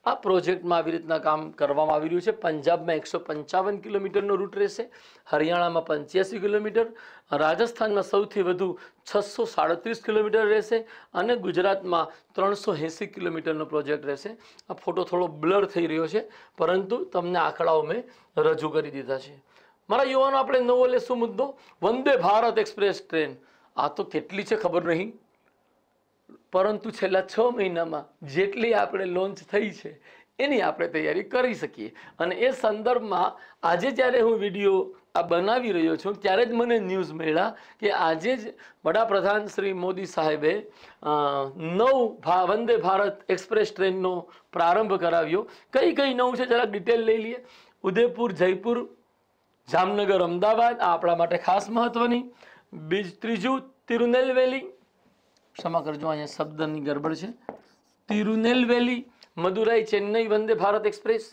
આ પ્રોજેક્ટમાં આવી રીતના કામ કરવામાં આવી રહ્યું છે. પંજાબમાં 155 કિલોમીટરનો રૂટ રહેશે, હરિયાણામાં 85 કિલોમીટર, રાજસ્થાનમાં સૌથી વધુ 637 કિલોમીટર રહેશે અને ગુજરાતમાં 380 કિલોમીટરનો પ્રોજેક્ટ રહેશે. આ ફોટો થોડો બ્લર થઈ રહ્યો છે પરંતુ તમને આંકડાઓ મેં રજૂ કરી દીધા છે. મારા યુવાનો આપણે નવો લેશું મુદ્દો વંદે ભારત એક્સપ્રેસ ટ્રેન. આ તો કેટલી છે ખબર નહીં, પરંતુ છેલ્લા 6 મહિનામાં જેટલી આપણે લોન્ચ થઈ છે એની આપણે તૈયારી કરી શકીએ. અને એ સંદર્ભમાં આજે જ્યારે હું વિડીયો આ બનાવી રહ્યો છું ત્યારે જ મને ન્યૂઝ મળ્યા કે આજે જ વડાપ્રધાન શ્રી મોદી સાહેબે વંદે ભારત એક્સપ્રેસ ટ્રેનનો પ્રારંભ કરાવ્યો. કઈ નવું છે જરાક ડિટેલ લઈ લઈએ. ઉદયપુર, જયપુર, જામનગર, અમદાવાદ આ આપણા માટે ખાસ મહત્વની. ત્રીજું તિરુનેલવેલી, ક્ષમા કરજો અહીંયા શબ્દની ગડબડ છે, તિરુનેલવેલી, મદુરાઈ, ચેન્નઈ વંદે ભારત એક્સપ્રેસ.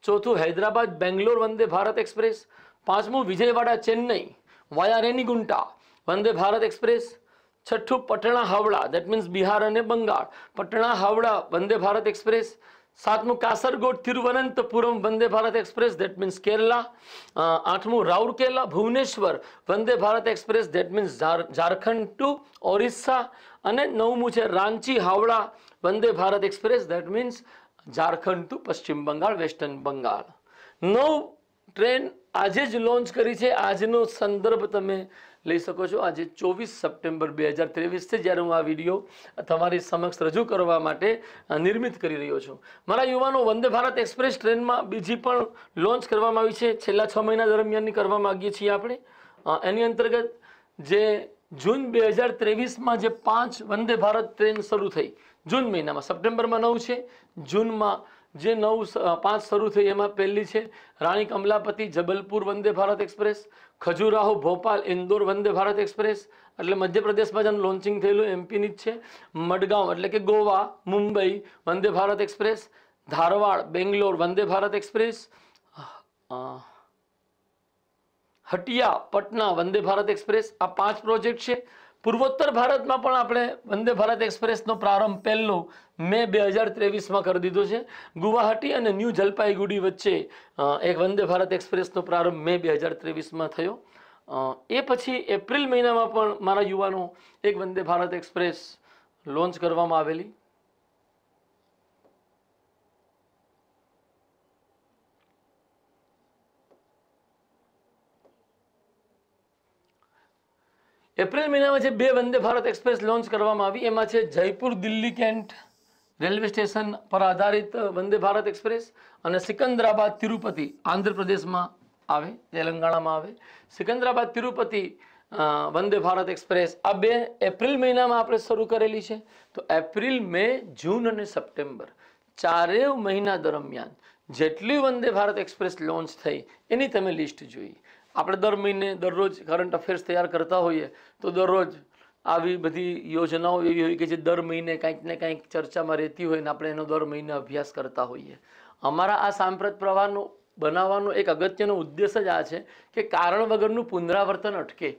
ચોથું હૈદરાબાદ, બેંગ્લોર વંદે ભારત એક્સપ્રેસ. પાંચમું વિજયવાડા, ચેન્નઈ વાયા રેનીગુંટા વંદે ભારત એક્સપ્રેસ. છઠ્ઠું પટણા હાવડા, દેટ મીન્સ બિહાર અને બંગાળ, પટણા હાવડા વંદે ભારત એક્સપ્રેસ. सातमું Kasaragod Thiruvananthapuram Vande Bharat express that means Kerala. આઠમું Rourkela Bhubaneswar Vande Bharat express that means Jharkhand to Orissa. અને નવમું છે Ranchi Howrah Vande Bharat express that means Jharkhand to પશ્ચિમ બંગાળ વેસ્ટર્ન બંગાળ. 9 ટ્રેન આજે જ લોન્ચ કરી છે. આજનો સંદર્ભ તમે લઈ શકો છો. આજે 24 સપ્ટેમ્બર 2023 છે જ્યારે હું આ વિડીયો તમારી સમક્ષ રજૂ કરવા માટે નિર્મિત કરી રહ્યો છું. મારા યુવાનો, વંદે ભારત એક્સપ્રેસ ટ્રેનમાં બીજી પણ લોન્ચ કરવામાં આવી છે. છેલ્લા 6 મહિના દરમિયાનની કરવા માગીએ છીએ આપણે. એની અંતર્ગત જે જૂન 2023માં જે 5 વંદે ભારત ટ્રેન શરૂ થઈ જૂન મહિનામાં, સપ્ટેમ્બરમાં 9 છે, જૂનમાં જે 5 શરૂ થઈ એમાં પહેલી છે રાણી કમલાપતિ જબલપુર વંદે ભારત એક્સપ્રેસ, ખજુરાહો ભોપાલ ઇન્દોર વંદે ભારત એક્સપ્રેસ એટલે મધ્યપ્રદેશમાં જેનું લોન્ચિંગ થયેલું એમપીની જ છે. મડગાંવ એટલે કે ગોવા મુંબઈ વંદે ભારત એક્સપ્રેસ, ધારવાડ બેંગ્લોર વંદે ભારત એક્સપ્રેસ, હટિયા પટના વંદે ભારત એક્સપ્રેસ. આ 5 પ્રોજેક્ટ છે. પૂર્વોત્તર ભારતમાં પણ આપણે વંદે ભારત એક્સપ્રેસનો પ્રારંભ 1 મે 2023માં કરી દીધો છે. ગુવાહાટી અને ન્યૂ જલપાઈગુડી વચ્ચે એક વંદે ભારત એક્સપ્રેસનો પ્રારંભ મે 2023માં થયો. એ પછી એપ્રિલ મહિનામાં પણ મારા યુવાનો એક વંદે ભારત એક્સપ્રેસ લોન્ચ કરવામાં આવેલી. એપ્રિલ મહિનામાં જે 2 વંદે ભારત એક્સપ્રેસ લોન્ચ કરવામાં આવી એમાં છે Jaipur Delhi cantt railway station પર આધારિત વંદે ભારત એક્સપ્રેસ અને સિકંદરાબાદ તિરુપતિ આંધ્રપ્રદેશમાં આવે, તેલંગાણામાં આવે. સિકંદરાબાદ તિરુપતિ વંદે ભારત એક્સપ્રેસ આ 2 એપ્રિલ મહિનામાં આપણે શરૂ કરેલી છે. તો એપ્રિલ, મે, જૂન અને સપ્ટેમ્બર 4 મહિના દરમિયાન જેટલી વંદે ભારત એક્સપ્રેસ લોન્ચ થઈ એની તમે લિસ્ટ જોઈ. આપણે દર મહિને દરરોજ કરંટ અફેર્સ તૈયાર કરતા હોઈએ તો દરરોજ આવી બધી યોજનાઓ એવી હોય કે જે દર મહિને કંઈક ને કંઈક ચર્ચામાં રહેતી હોય ને આપણે એનો દર મહિને અભ્યાસ કરતા હોઈએ. અમારા આ સાંપ્રત પ્રવાહનો બનાવવાનો એક અગત્યનો ઉદ્દેશ જ આ છે કે કારણ વગરનું પુનરાવર્તન અટકે.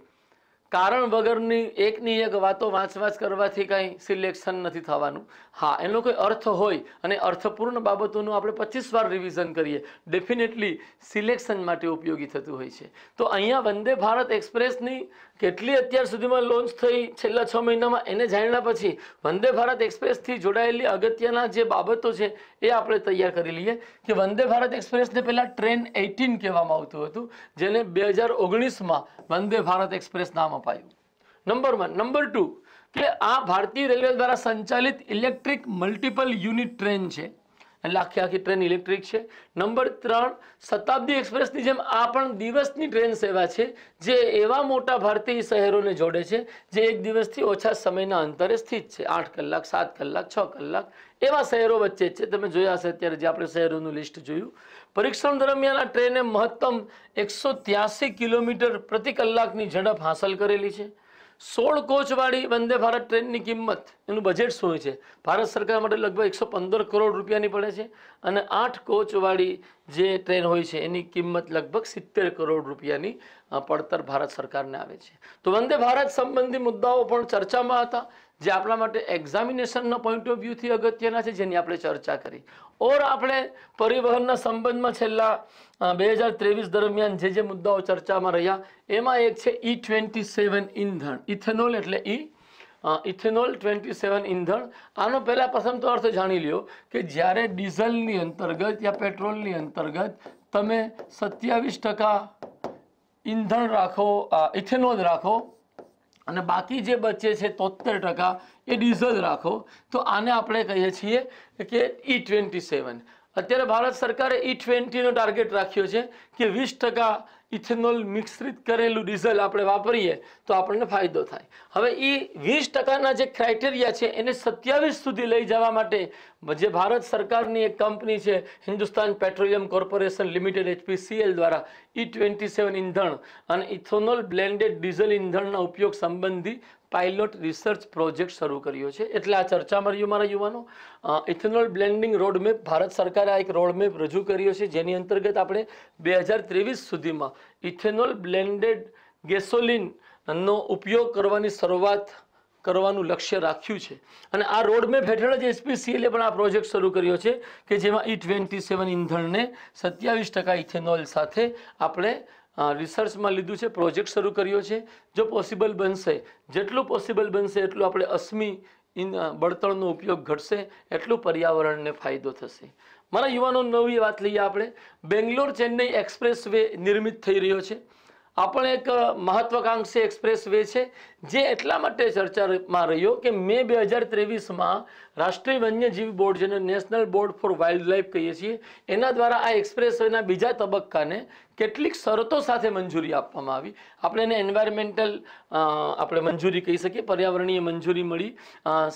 કારણ વગરની એકની એક વાતો વાંચ કરવાથી કાંઈ સિલેક્શન નથી થવાનું. હા, એનો કોઈ અર્થ હોય અને અર્થપૂર્ણ બાબતોનું આપણે 25 વાર રિવિઝન કરીએ ડેફિનેટલી સિલેક્શન માટે ઉપયોગી થતું હોય છે. તો અહીંયા વંદે ભારત એક્સપ્રેસની કેટલી અત્યાર સુધીમાં લોન્ચ થઈ છેલ્લા 6 મહિનામાં એને જાણ્યા પછી વંદે ભારત એક્સપ્રેસથી જોડાયેલી અગત્યના જે બાબતો છે એ આપણે તૈયાર કરી લઈએ કે વંદે ભારત એક્સપ્રેસને પહેલાં ટ્રેન 18 કહેવામાં આવતું હતું જેને 2019માં વંદે ભારત એક્સપ્રેસ નામ અપાયું. નંબર 1. નંબર 2 કે આ ભારતીય રેલવે દ્વારા સંચાલિત ઇલેક્ટ્રિક મલ્ટિપલ યુનિટ ટ્રેન છે એટલે આખી ટ્રેન ઇલેક્ટ્રિક છે. નંબર 3 શતાબ્દી એક્સપ્રેસની જેમ આ પણ દિવસની ટ્રેન સેવા છે જે એવા મોટા ભારતીય શહેરોને જોડે છે જે એક દિવસથી ઓછા સમયના અંતરે સ્થિત છે. 8 કલાક, 7 કલાક, 6 કલાક એવા શહેરો વચ્ચે છે. તમે જોયા હશે અત્યારે જે આપણે શહેરોનું લિસ્ટ જોયું. પરીક્ષણ દરમિયાન આ ટ્રેને મહત્તમ 183 કિલોમીટર પ્રતિ કલાકની ઝડપ હાંસલ કરેલી છે. 16 કોચવાળી વંદે ભારત ટ્રેનની કિંમત, એનું બજેટ શું છે? ભારત સરકાર માટે લગભગ 115 કરોડ રૂપિયાની પડે છે અને 8 કોચવાળી જે ટ્રેન હોય છે એની કિંમત લગભગ 70 કરોડ રૂપિયાની પડતર ભારત સરકારને આવે છે. તો વંદે ભારત સંબંધી મુદ્દાઓ પણ ચર્ચામાં હતા જે આપણા માટે એક્ઝામિનેશનના પોઈન્ટ ઓફ વ્યૂથી અગત્યના છે જેની આપણે ચર્ચા કરી. ઓર આપણે પરિવહનના સંબંધમાં છેલ્લા 2023 દરમિયાન જે મુદ્દાઓ ચર્ચામાં રહ્યા એમાં એક છે E27 ઈંધણ, ઇથેનોલ એટલે ઇથેનોલ 27 ઈંધણ. આનો પહેલા પ્રથમ તો અર્થ જાણી લ્યો કે જ્યારે ડીઝલની અંતર્ગત યા પેટ્રોલની અંતર્ગત તમે 27% ઈંધણ રાખો, ઇથેનોલ રાખો અને બાકી જે બચે છે 73% એ ડીઝલ રાખો તો આને આપણે કહીએ છીએ કે E27. અત્યારે ભારત સરકારે E20નો ટાર્ગેટ રાખ્યો છે કે 20% ઇથેનોલ મિશ્રિત કરેલું ડીઝલ આપણે વાપરીએ તો આપણને ફાયદો થાય. હવે એ 20%ના જે ક્રાઇટેરિયા છે એને 27 સુધી લઈ જવા માટે જે ભારત સરકારની એક કંપની છે Hindustan petroleum corporation limited HPCL દ્વારા E27 ઈંધણ અને ઇથેનોલ બ્લેન્ડેડ ડીઝલ ઈંધણના ઉપયોગ સંબંધી પાયલોટ રિસર્ચ પ્રોજેક્ટ શરૂ કર્યો છે. એટલે આ ચર્ચામાં રહ્યું મારા યુવાનો. ઇથેનોલ બ્લેન્ડિંગ રોડમેપ, ભારત સરકારે આ એક રોડમેપ રજૂ કર્યો છે જેની અંતર્ગત આપણે 2023 સુધીમાં ઇથેનોલ બ્લેન્ડેડ ગેસોલિનનો ઉપયોગ કરવાની શરૂઆત કરવાનું લક્ષ્ય રાખ્યું છે અને આ રોડમેપ હેઠળ જ HPCL પણ આ પ્રોજેક્ટ શરૂ કર્યો છે કે જેમાં E27 ઇંધણને 27% ઇથેનોલ સાથે આપણે રિસર્ચમાં લીધું છે, પ્રોજેક્ટ શરૂ કર્યો છે. જો પોસિબલ બનશે, જેટલું પોસિબલ બનશે એટલું આપણે અશ્મિ બળતણનો ઉપયોગ ઘટશે, એટલું પર્યાવરણને ફાયદો થશે. મારા યુવાનો, નવી વાત લઈએ આપણે. બેંગ્લોર ચેન્નઈ એક્સપ્રેસ વે નિર્મિત થઈ રહ્યો છે. આ પણ એક મહત્વાકાંક્ષી એક્સપ્રેસ વે છે જે એટલા માટે ચર્ચામાં રહ્યો કે મે 2023માં રાષ્ટ્રીય વન્યજીવ બોર્ડ, જેને national board four wild life કહીએ છીએ, એના દ્વારા આ એક્સપ્રેસ વેના બીજા તબક્કાને કેટલીક શરતો સાથે મંજૂરી આપવામાં આવી. આપણે એને એન્વાયરમેન્ટલ આપણે મંજૂરી કહી શકીએ, પર્યાવરણીય મંજૂરી મળી.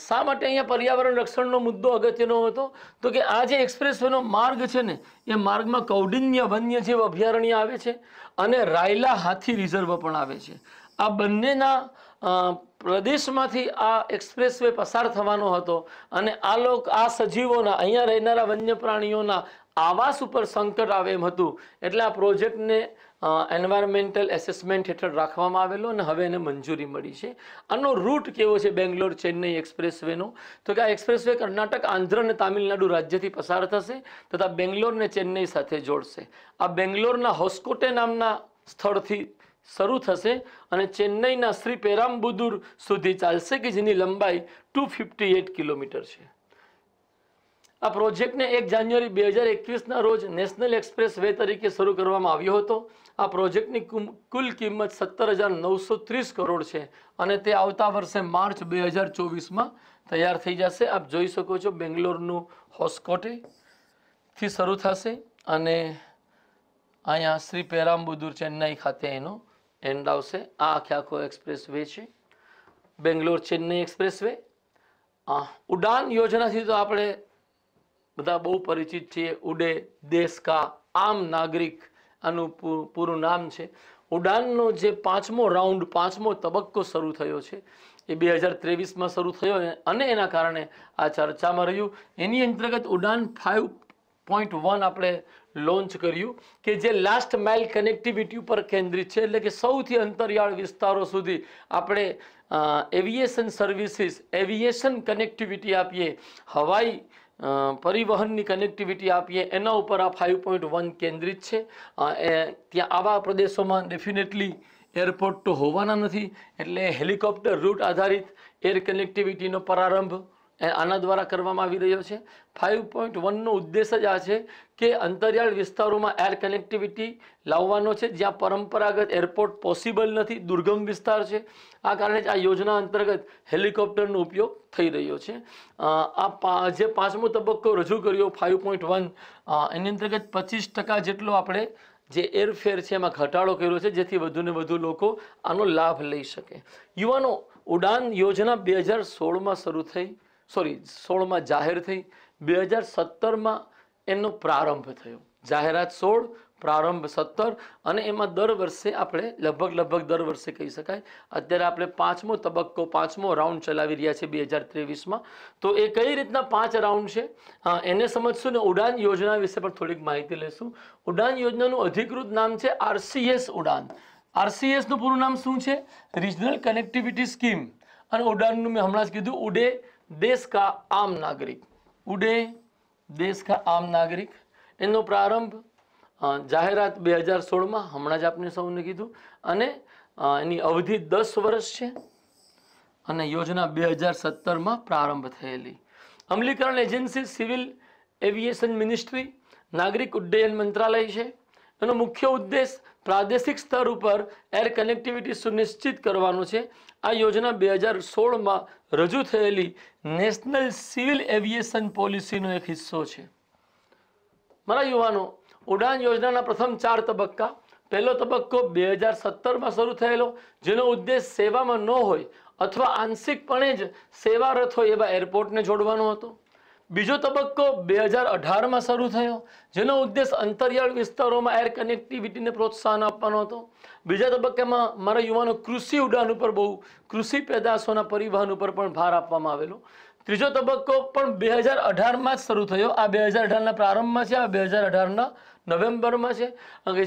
શા માટે અહીંયા પર્યાવરણ રક્ષણનો મુદ્દો અગત્યનો હતો? તો કે આ જે એક્સપ્રેસ વેનો માર્ગ છે ને, એ માર્ગમાં કૌંડિન્ય વન્યજીવ અભયારણ્ય આવે છે અને રાયલા હાથી રિઝર્વ પણ આવે છે. આ બંનેના પ્રદેશમાંથી આ એક્સપ્રેસ વે પસાર થવાનો હતો અને આ સજીવોના, અહીંયા રહેનારા વન્ય પ્રાણીઓના આવાસ ઉપર સંકટ આવે એમ હતું. એટલે આ પ્રોજેક્ટને એન્વાયરમેન્ટલ એસેસમેન્ટ હેઠળ રાખવામાં આવેલો અને હવે એને મંજૂરી મળી છે. આનો રૂટ કેવો છે બેંગ્લોર ચેન્નઈ એક્સપ્રેસ વેનો? તો કે આ એક્સપ્રેસ વે કર્ણાટક, આંધ્ર અને તામિલનાડુ રાજ્યથી પસાર થશે તથા બેંગ્લોરને ચેન્નઈ સાથે જોડશે. આ બેંગ્લોરના હોસ્કોટે નામના સ્થળથી શરૂ થશે અને ચેન્નઈના શ્રી પેરામ્બુદુર સુધી ચાલશે કે જેની લંબાઈ 258 કિલોમીટર છે. આ પ્રોજેક્ટને 1 જાન્યુઆરી 2021ના રોજ નેશનલ એક્સપ્રેસ વે તરીકે શરૂ કરવામાં આવ્યો હતો. આ પ્રોજેક્ટની કુલ કિંમત 17,930 કરોડ છે અને તે આવતા વર્ષે માર્ચ 2024માં તૈયાર થઈ જશે. આપ જોઈ શકો છો, બેંગ્લોરનું હોસ્કોટેથી શરૂ થશે અને અહીંયા શ્રી પેરામ્બુદુર ચેન્નઈ ખાતે એનો એન્ડ આવશે. આ આખો એક્સપ્રેસ વે છે બેંગ્લોર ચેન્નઈ એક્સપ્રેસ વે. ઉડાન યોજનાથી તો આપણે બધા બહુ પરિચિત છીએ. ઉડે દેશ કા આમ નાગરિક આનું પૂરું નામ છે. ઉડાનનો જે 5મો રાઉન્ડ, 5મો તબક્કો શરૂ થયો છે એ 2023માં શરૂ થયો અને એના કારણે આ ચર્ચામાં રહ્યું. એની અંતર્ગત ઉડાન 5.1 આપણે લોન્ચ કર્યું કે જે લાસ્ટ માઇલ કનેક્ટિવિટી ઉપર કેન્દ્રિત છે. એટલે કે સૌથી અંતરિયાળ વિસ્તારો સુધી આપણે એવિએશન સર્વિસીસ, એવિએશન કનેક્ટિવિટી આપીએ, હવાઈ પરિવહનની કનેક્ટિવિટી આપીએ, એના ઉપર આ 5.1 કેન્દ્રિત છે. ત્યાં આવા પ્રદેશોમાં ડેફિનેટલી એરપોર્ટ તો હોવાના નથી, એટલે હેલિકોપ્ટર રૂટ આધારિત એર કનેક્ટિવિટીનો પ્રારંભ આના દ્વારા કરવામાં આવી રહ્યો છે. 5.1નો ઉદ્દેશ જ આ છે કે અંતરિયાળ વિસ્તારોમાં એર કનેક્ટિવિટી લાવવાનો છે જ્યાં પરંપરાગત એરપોર્ટ પોસિબલ નથી, દુર્ગમ વિસ્તાર છે. આ કારણે જ આ યોજના અંતર્ગત હેલિકોપ્ટરનો ઉપયોગ થઈ રહ્યો છે. આ જે 5મો તબક્કો રજૂ કર્યો 5.1, એની અંતર્ગત 25% જેટલો આપણે જે એરફેર છે એમાં ઘટાડો કર્યો છે જેથી વધુને વધુ લોકો આનો લાભ લઈ શકે. યુવાનો, ઉડાન યોજના 2016માં શરૂ થઈ, 16માં જાહેર થઈ, 2017માં એનો પ્રારંભ થયો. જાહેરાત 16, પ્રારંભ 17 અને એમાં દર વર્ષે આપણે લગભગ દર વર્ષે કહી શકાય અત્યારે આપણે 5મો તબક્કો, 5મો રાઉન્ડ ચલાવી રહ્યા છે 2023માં. તો એ કઈ રીતના 5 રાઉન્ડ છે એને સમજશું ને ઉડાન યોજના વિશે પણ થોડીક માહિતી લેશું. ઉડાન યોજનાનું અધિકૃત નામ છે RCS ઉડાન. RCSનું પૂરું નામ શું છે? Regional connectivity scheme. અને ઉડાનનું મેં હમણાં જ કીધું, ઉડે દેશ કા આમ નાગરિક. ઉડે દેશ કા આમ નાગરિક. એનો પ્રારંભ જાહેરાત 2016માં, હમણાં જ આપને સૌને કીધું, અને એની અવધિ 10 વર્ષ છે અને યોજના 2017માં પ્રારંભ થયેલી. અમલીકરણ એજન્સી સિવિલ એવિએશન મિનિસ્ટ્રી, નાગરિક ઉડ્ડયન મંત્રાલય છે. એનો મુખ્ય ઉદ્દેશ પ્રાદેશિક સ્તર ઉપર એર કનેક્ટિવિટી સુનિશ્ચિત કરવાનો છે. આ યોજના 2016માં રજૂ થયેલી નેશનલ સિવિલ એવિએશન પોલિસીનો એક હિસ્સો છે. મારા યુવાનો, ઉડાન યોજનાના પ્રથમ 4 તબક્કા. પહેલો તબક્કો 2017માં શરૂ થયેલો જેનો ઉદ્દેશ સેવામાં ન હોય અથવા આંશિકપણે જ સેવારત હોય એવા એરપોર્ટને જોડવાનો હતો. બીજો તબક્કો 2018માં શરૂ થયો જેનો ઉદ્દેશ અંતરિયાળ વિસ્તારોમાં એર કનેક્ટિવિટીને પ્રોત્સાહન આપવાનો હતો. બીજા તબક્કામાં મારા યુવાનો કૃષિ ઉડાન ઉપર, બહુ કૃષિ પેદાશોના પરિવહન ઉપર પણ ભાર આપવામાં આવેલો. ત્રીજો તબક્કો પણ 2018માં જ શરૂ થયો. આ 2018ના પ્રારંભમાં છે, આ 2018ના નવેમ્બરમાં છે,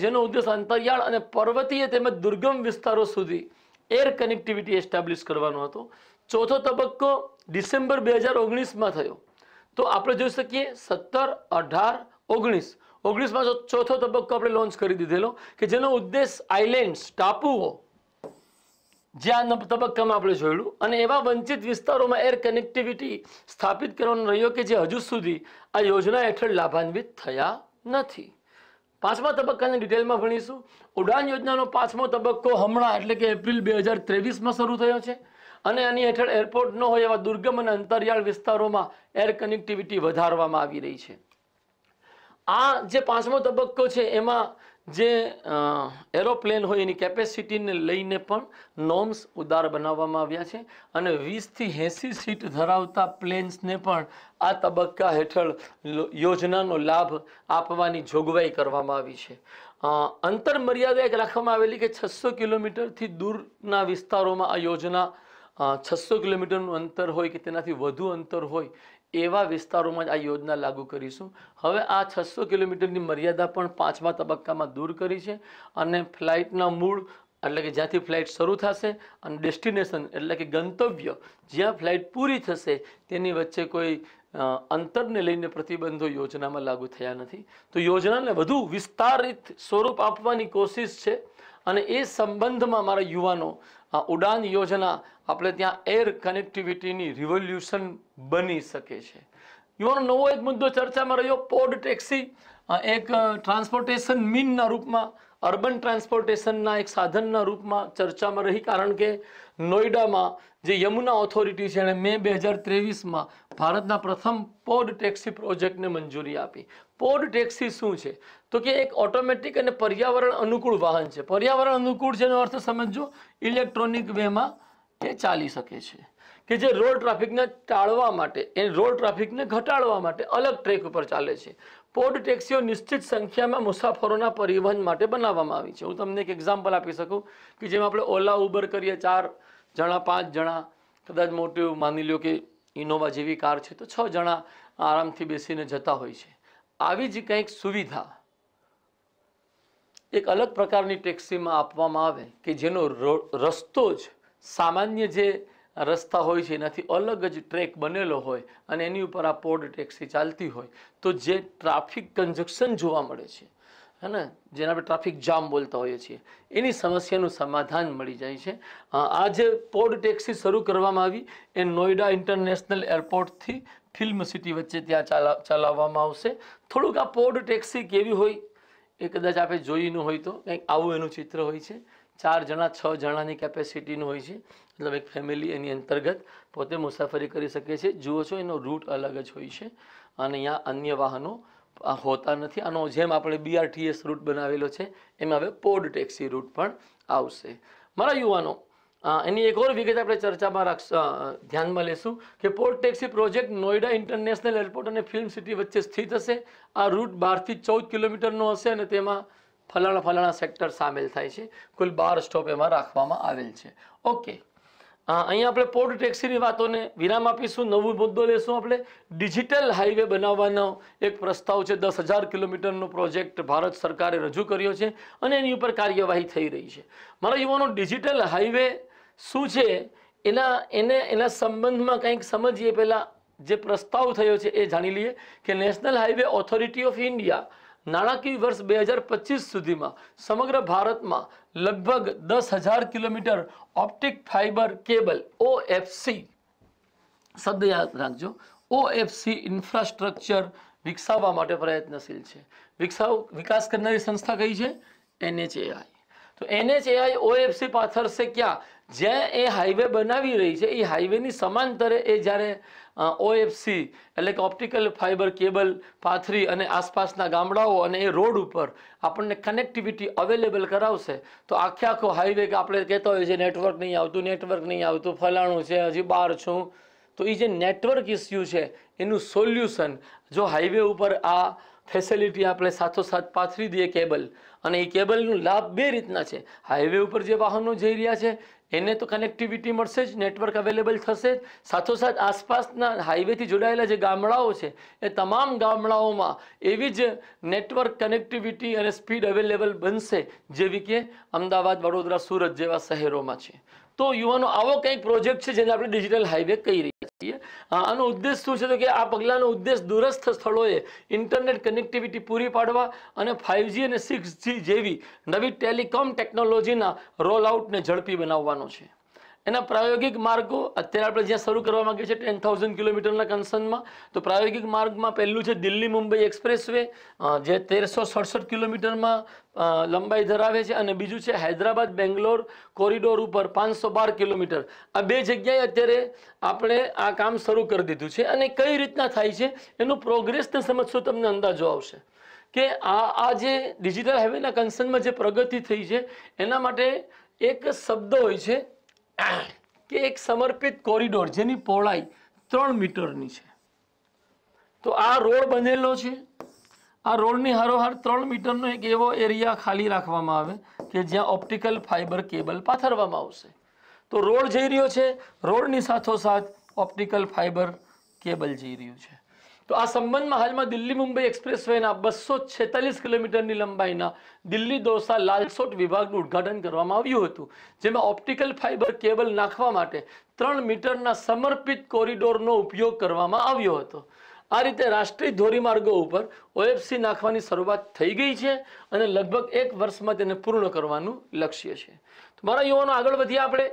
જેનો ઉદ્દેશ અંતરિયાળ અને પર્વતીય તેમજ દુર્ગમ વિસ્તારો સુધી એર કનેક્ટિવિટી એસ્ટાબ્લિશ કરવાનો હતો. ચોથો તબક્કો ડિસેમ્બર 2019માં થયો. તો આપણે જોઈ શકીએ 17, 18, 19, 19માં ચોથો તબક્કો આપણે લોન્ચ કરી દીધેલો કે જેનો ઉદ્દેશ આઇલેન્ડ્સ, ટાપુઓ જે આ તબક્કામાં આપણે જોયેલું અને એવા વંચિત વિસ્તારોમાં એર કનેક્ટિવિટી સ્થાપિત કરવાનો રહ્યો કે જે હજુ સુધી આ યોજના હેઠળ લાભાન્વિત થયા નથી. પાંચમા તબક્કાની ડિટેલમાં ભણીશું. ઉડાન યોજનાનો પાંચમો તબક્કો હમણાં એટલે કે એપ્રિલ 2023માં શરૂ થયો છે અને આની હેઠળ એરપોર્ટ ન હોય એવા દુર્ગમ અને અંતરિયાળ વિસ્તારોમાં એર કનેક્ટિવિટી વધારવામાં આવી રહી છે. આ જે પાંચમો તબક્કો છે એમાં જે એરોપ્લેન હોય એની કેપેસિટીને લઈને પણ નોર્મ્સ ઉદાર બનાવવામાં આવ્યા છે અને 20 થી 80 સીટ ધરાવતા પ્લેન્સને પણ આ તબક્કા હેઠળ યોજનાનો લાભ આપવાની જોગવાઈ કરવામાં આવી છે. અંતર મર્યાદા એક રાખવામાં આવેલી કે 600 કિલોમીટરથી દૂરના વિસ્તારોમાં આ યોજના 600 કિલોમીટરનું અંતર હોય કે તેનાથી વધુ અંતર હોય એવા વિસ્તારોમાં જ આ યોજના લાગુ કરીશું. હવે આ 600 કિલોમીટરની મર્યાદા પણ પાંચમા તબક્કામાં દૂર કરી છે અને ફ્લાઇટના મૂળ એટલે કે જ્યાંથી ફ્લાઇટ શરૂ થશે અને ડેસ્ટિનેશન એટલે કે ગંતવ્ય જ્યાં ફ્લાઇટ પૂરી થશે તેની વચ્ચે કોઈ અંતરને લઈને પ્રતિબંધો યોજનામાં લાગુ થયા નથી. તો યોજનાને વધુ વિસ્તારિત સ્વરૂપ આપવાની કોશિશ છે અને એ સંબંધમાં મારા યુવાનો ઉડાન યોજના આપણે ત્યાં એર કનેક્ટિવિટીની રિવોલ્યુશન બની શકે છે. યુવાનો નવો એક મુદ્દો ચર્ચામાં રહ્યો પોડ ટેક્સી એક ટ્રાન્સપોર્ટેશન મીનના રૂપમાં અર્બન ટ્રાન્સપોર્ટેશનના એક સાધનના રૂપમાં ચર્ચામાં રહી કારણ કે નોઈડામાં જે યમુના ઓથોરિટી છે એણે મે 2023માં ભારતના પ્રથમ પોડ ટેક્સી પ્રોજેક્ટને મંજૂરી આપી. પોડ ટેક્સી શું છે તો કે એક ઓટોમેટિક અને પર્યાવરણ અનુકૂળ વાહન છે. પર્યાવરણ અનુકૂળ છે એનો અર્થ સમજો ઇલેક્ટ્રોનિક વેમાં એ ચાલી શકે છે કે જે રોડ ટ્રાફિકને ટાળવા માટે એ રોડ ટ્રાફિકને ઘટાડવા માટે અલગ ટ્રેક ઉપર ચાલે છે. પોડ ટેક્સીઓ નિશ્ચિત સંખ્યામાં મુસાફરોના પરિવહન માટે બનાવવામાં આવી છે. હું તમને એક એક્ઝામ્પલ આપી શકું કે જેમાં આપણે ઓલા ઉબર કરીએ 4 જણા 5 જણા કદાચ મોટી માની લો કે ઇનોવા જેવી કાર છે તો 6 જણા આરામથી બેસીને જતા હોય છે. આવી જ કંઈક સુવિધા એક અલગ પ્રકારની ટેક્સીમાં આપવામાં આવે કે જેનો રસ્તો જ સામાન્ય જે રસ્તા હોય છે એનાથી અલગ જ ટ્રેક બનેલો હોય અને એની ઉપર આ પોડ ટેક્સી ચાલતી હોય તો જે ટ્રાફિક કન્જક્શન જોવા મળે છે હે ને જેને આપણે ટ્રાફિક જામ બોલતા હોઈએ છીએ એની સમસ્યાનું સમાધાન મળી જાય છે. આ જે પોડ ટેક્સી શરૂ કરવામાં આવી એ નોઈડા ઇન્ટરનેશનલ એરપોર્ટથી ફિલ્મ સિટી વચ્ચે ત્યાં ચલાવવામાં આવશે. થોડુંક આ પોડ ટેક્સી કેવી હોય એ કદાચ આપણે જોઈ ન હોય તો કંઈક આવું એનું ચિત્ર હોય છે. 4 જણા 6 જણાની કેપેસિટીનું હોય છે મતલબ એક ફેમિલી એની અંતર્ગત પોતે મુસાફરી કરી શકે છે. જુઓ છો એનો રૂટ અલગ જ હોય છે અને અહીંયા અન્ય વાહનો હોતા નથી. આનો જેમ આપણે BRTS રૂટ બનાવેલો છે એમાં હવે પોડ ટેક્સી રૂટ પણ આવશે. મારા યુવાનો એની એક ઓર વિગત આપણે ચર્ચામાં ધ્યાનમાં લેશું કે pod taxi project Noida international airport અને ફિલ્મ સિટી વચ્ચે સ્થિત હશે. આ રૂટ 12 થી 14 કિલોમીટરનો હશે અને તેમાં ફલાણા સેક્ટર સામેલ થાય છે. કુલ 12 સ્ટોપ એમાં રાખવામાં આવેલ છે. ઓકે, અહીંયા આપણે પોડ ટેક્સીની વાતોને વિરામ આપીશું. નવો મુદ્દો લેશું આપણે ડિજિટલ હાઈવે બનાવવાનો એક પ્રસ્તાવ છે. 10,000 કિલોમીટરનો પ્રોજેક્ટ ભારત સરકારે રજૂ કર્યો છે અને એની ઉપર કાર્યવાહી થઈ રહી છે. મારા યુવાનો ડિજિટલ હાઈવે શું છે એના સંબંધમાં કંઈક સમજીએ પહેલાં જે પ્રસ્તાવ થયો છે એ જાણી લઈએ કે national highway authority of India નાણાકીય વર્ષ 2025 સુધીમાં સમગ્ર ભારતમાં લગભગ 10,000 kilometre optic fibre cable OFC શબ્દ યાદ રાખજો OFC ઇન્ફ્રાસ્ટ્રક્ચર વિકસાવવા માટે પ્રયત્નશીલ છે. વિકાસ કરનારી સંસ્થા કઈ છે? NHAI. તો NHAI OFC પાથરશે ક્યાં? જ્યાં એ હાઈવે બનાવી રહી છે એ હાઈવેની સમાંતરે એ જ્યારે OFC એટલે કે ઓપ્ટિકલ ફાઇબર કેબલ પાથરી અને આસપાસના ગામડાઓ અને એ રોડ ઉપર આપણને કનેક્ટિવિટી અવેલેબલ કરાવશે તો આખો હાઈવે કે આપણે કહેતા હોઈએ છીએ નેટવર્ક નહીં આવતું ફલાણું છે હજી બહાર છું તો એ જે નેટવર્ક ઇસ્યુ છે એનું સોલ્યુશન જો હાઈવે ઉપર આ ફેસિલિટી આપણે સાથોસાથ પાથરી દઈએ કેબલ અને એ કેબલનો લાભ બે રીતના છે. હાઈવે ઉપર જે વાહનો જઈ રહ્યા છે એને તો કનેક્ટિવિટી મળશે જ, નેટવર્ક અવેલેબલ થશે જ. સાથોસાથ આસપાસના હાઈવેથી જોડાયેલા જે ગામડાઓ છે એ તમામ ગામડાઓમાં એવી જ નેટવર્ક કનેક્ટિવિટી અને સ્પીડ અવેલેબલ બનશે જેવી કે અમદાવાદ, વડોદરા, સુરત જેવા શહેરોમાં છે. તો યુવાનો આવો કંઈક પ્રોજેક્ટ છે જેને આપણે ડિજિટલ હાઈવે કહી રહ્યા છીએ. આનો ઉદ્દેશ શું છે તો કે આ પગલાંનો ઉદ્દેશ દૂરસ્થ સ્થળોએ ઇન્ટરનેટ કનેક્ટિવિટી પૂરી પાડવા અને 5G અને 6G જેવી નવી ટેલિકોમ ટેકનોલોજીના રોલ આઉટને ઝડપી બનાવવાનો છે. એના પ્રાયોગિક માર્ગો અત્યારે આપણે જ્યાં શરૂ કરવા માંગીએ છીએ 10,000 કિલોમીટરના કન્સર્નમાં, તો પ્રાયોગિક માર્ગમાં પહેલું છે દિલ્હી મુંબઈ એક્સપ્રેસવે જે 1367 કિલોમીટરમાં લંબાઈ ધરાવે છે, અને બીજું છે હૈદરાબાદ બેંગ્લોર કોરિડોર ઉપર 512 કિલોમીટર. આ બે જગ્યાએ અત્યારે આપણે આ કામ શરૂ કરી દીધું છે. અને કઈ રીતના થાય છે એનું પ્રોગ્રેસને સમજશો તમને અંદાજો આવશે કે આ જે ડિજિટલ હાઈવેના કન્સર્નમાં જે પ્રગતિ થઈ છે એના માટે એક શબ્દ હોય છે કે એક સમર્પિત કોરિડોર જેની પહોળાઈ 3 મીટરની છે. તો આ રોડ બનેલો છે, આ રોડની હારોહાર 3 મીટરનો એક એવો એરિયા ખાલી રાખવામાં આવે કે જ્યાં ઓપ્ટિકલ ફાઇબર કેબલ પાથરવામાં આવશે. તો રોડ જઈ રહ્યો છે, રોડની સાથોસાથ ઓપ્ટિકલ ફાઇબર કેબલ જઈ રહ્યું છે. તો આ સંબંધમાં હાલમાં દિલ્હી મુંબઈ એક્સપ્રેસવેના 246 કિલોમીટરની લંબાઈના દિલ્હી દોસા લાલસોટ વિભાગનું ઉદ્ઘાટન કરવામાં આવ્યું હતું, જેમાં ઓપ્ટિકલ ફાઇબર કેબલ નાખવા માટે 3 મીટરના સમર્પિત કોરિડોરનો ઉપયોગ કરવામાં આવ્યો હતો. આ રીતે રાષ્ટ્રીય ધોરીમાર્ગો ઉપર OFC નાખવાની શરૂઆત થઈ ગઈ છે અને લગભગ 1 વર્ષમાં તેને પૂર્ણ કરવાનું લક્ષ્ય છે. તો મારા યુવાનો આગળ વધીએ આપણે.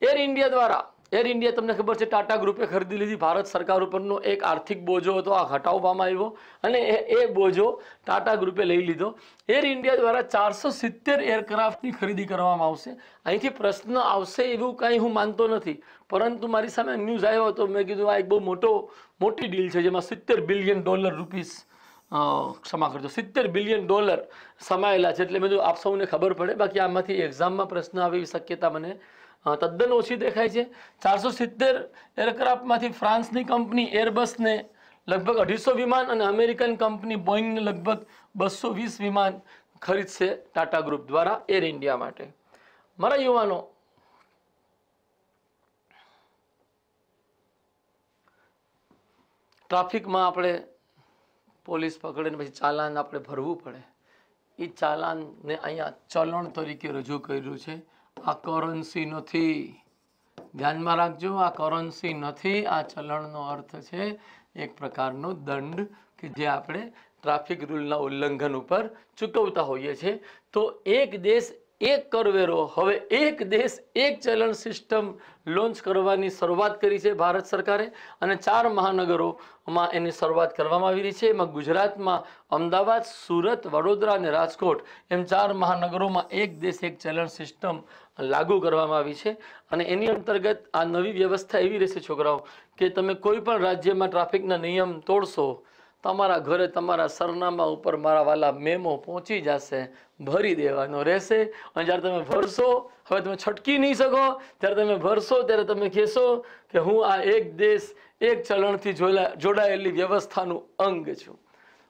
એર ઇન્ડિયા દ્વારા, એર ઇન્ડિયા તમને ખબર છે ટાટા ગ્રુપે ખરીદી લીધી. ભારત સરકાર ઉપરનો એક આર્થિક બોજો હતો, આ હટાવવામાં આવ્યો અને એ બોજો ટાટા ગ્રુપે લઈ લીધો. એર ઇન્ડિયા દ્વારા 470 એરક્રાફ્ટની ખરીદી કરવામાં આવશે. અહીંથી પ્રશ્ન આવશે એવું કાંઈ હું માનતો નથી, પરંતુ મારી સામે ન્યૂઝ આવ્યો હતો, મેં કીધું આ એક બહુ મોટી ડીલ છે જેમાં $70 બિલિયન ક્ષમા કરજો $70 બિલિયન સમાયેલા છે. એટલે મેં આપ સૌને ખબર પડે, બાકી આમાંથી એક્ઝામમાં પ્રશ્ન આવે એવી શક્યતા મને તદ્દન ઓછી દેખાય છે. 470 એરક્રાફ્ટમાંથી ફ્રાન્સની કંપની એરબસને લગભગ 250 વિમાન અને અમેરિકન કંપની બોઈંગને લગભગ 220 વિમાન ખરીદશે ટાટા ગ્રુપ દ્વારા એર ઇન્ડિયા માટે. મારા યુવાનો, ટ્રાફિકમાં આપણે પોલીસ પકડે પછી ચાલાન આપણે ભરવું પડે. એ ચાલાનને અહીંયા ચલણ તરીકે રજૂ કર્યું છે. આ કરન્સી નથી, ધ્યાનમાં રાખજો, આ કરન્સી નથી, આ ચલણનો અર્થ છે એક પ્રકારનો દંડ કે જે આપણે ટ્રાફિક રૂલના ઉલ્લંઘન ઉપર ચૂકવતા હોઈએ છીએ. તો એક દેશ એક કરવેરો, હવે એક દેશ એક ચલણ સિસ્ટમ લોન્ચ કરવાની શરૂઆત કરી છે ભારત સરકારે, અને 4 મહાનગરોમાં એની શરૂઆત કરવામાં આવી રહી છે. એમાં ગુજરાતમાં અમદાવાદ, સુરત, વડોદરા અને રાજકોટ એમ 4 મહાનગરોમાં એક દેશ એક ચલણ સિસ્ટમ લાગુ કરવામાં આવી છે. અને એની અંતર્ગત આ નવી વ્યવસ્થા એવી રહેશે છોકરાઓ કે તમે કોઈ પણ રાજ્યમાં ટ્રાફિકના નિયમ તોડશો, તમારા ઘરે તમારા સરનામા ઉપર મારા વાલા મેમો પહોંચી જશે, ભરી દેવાનો રહેશે. અને જ્યારે તમે ભરશો, હવે તમે છટકી નહીં શકો, ત્યારે તમે ભરશો ત્યારે તમે કહેશો કે હું આ એક દેશ એક ચલણથી જોડાયેલી વ્યવસ્થાનું અંગ છું.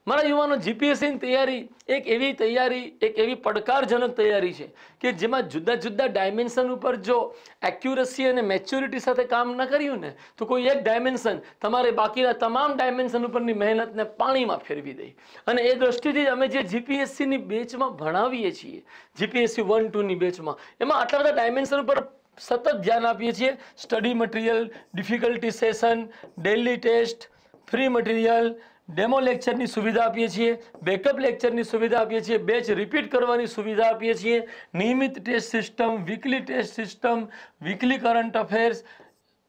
મારા યુવાનો, જીપીએસસીની તૈયારી એક એવી પડકારજનક તૈયારી છે કે જેમાં જુદા જુદા ડાયમેન્શન ઉપર જો એક્યુરસી અને મેચ્યોરિટી સાથે કામ ન કર્યું ને તો કોઈ એક ડાયમેન્શન તમારે બાકીના તમામ ડાયમેન્શન ઉપરની મહેનતને પાણીમાં ફેરવી દે. અને એ દ્રષ્ટિથી અમે જે જીપીએસસીની બેચમાં ભણાવીએ છીએ, જીપીએસસી 1-2ની બેચમાં, એમાં આટલા બધા ડાયમેન્શન ઉપર સતત ધ્યાન આપીએ છીએ. Study material, difficulty session, daily test, free material, demo લેક્ચરની સુવિધા આપીએ છીએ, બેકઅપ લેક્ચરની સુવિધા આપીએ છીએ, બેચ રિપીટ કરવાની સુવિધા આપીએ છીએ, નિયમિત test system, weekly test system, weekly current affairs,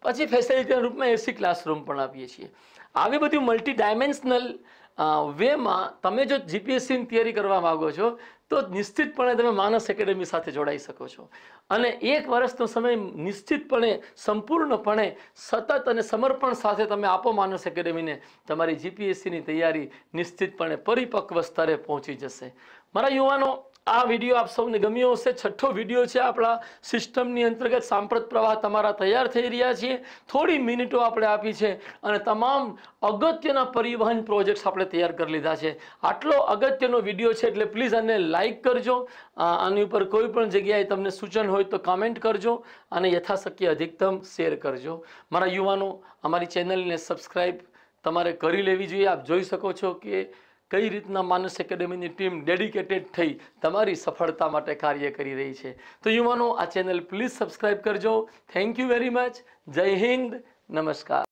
પછી ફેસિલિટીના રૂપમાં AC ક્લાસરૂમ પણ આપીએ છીએ. આવી બધી મલ્ટી ડાયમેન્શનલ વેમાં તમે જો જીપીએસસીની તૈયારી કરવા માગો છો તો નિશ્ચિતપણે તમે માનસ એકેડમી સાથે જોડાઈ શકો છો. અને 1 વર્ષનો સમય નિશ્ચિતપણે, સંપૂર્ણપણે, સતત અને સમર્પણ સાથે તમે આપો માનસ એકેડમીને, તમારી જીપીએસસીની તૈયારી નિશ્ચિતપણે પરિપક્વ સ્તરે પહોંચી જશે. મારા યુવાનો, આ વિડીયો આપ સૌને ગમ્યો હશે. 6થો વિડીયો છે આપણા સિસ્ટમની અંતર્ગત. સાંપ્રત પ્રવાહ તમારા તૈયાર થઈ રહ્યા છીએ. થોડી મિનિટો આપણે આપી છે અને તમામ અગત્યના પરિવહન પ્રોજેક્ટ્સ આપણે તૈયાર કરી લીધા છે. આટલો અગત્યનો વિડીયો છે એટલે પ્લીઝ આને લાઈક કરજો. આની ઉપર કોઈ પણ જગ્યાએ તમને સૂચન હોય તો કમેન્ટ કરજો અને યથાશક્ય અધિકતમ શેર કરજો. મારા યુવાનો, અમારી ચેનલને સબસ્ક્રાઈબ તમારે કરી લેવી જોઈએ. આપ જોઈ શકો છો કે કઈ રીતના માનસ એકેડમીની ટીમ ડેડિકેટેડ થઈ તમારી સફળતા માટે કાર્ય કરી રહી છે. તો યુવાનો, આ ચેનલ પ્લીઝ સબસ્ક્રાઈબ કરજો. Thank you very much. જય હિન્દ. નમસ્કાર.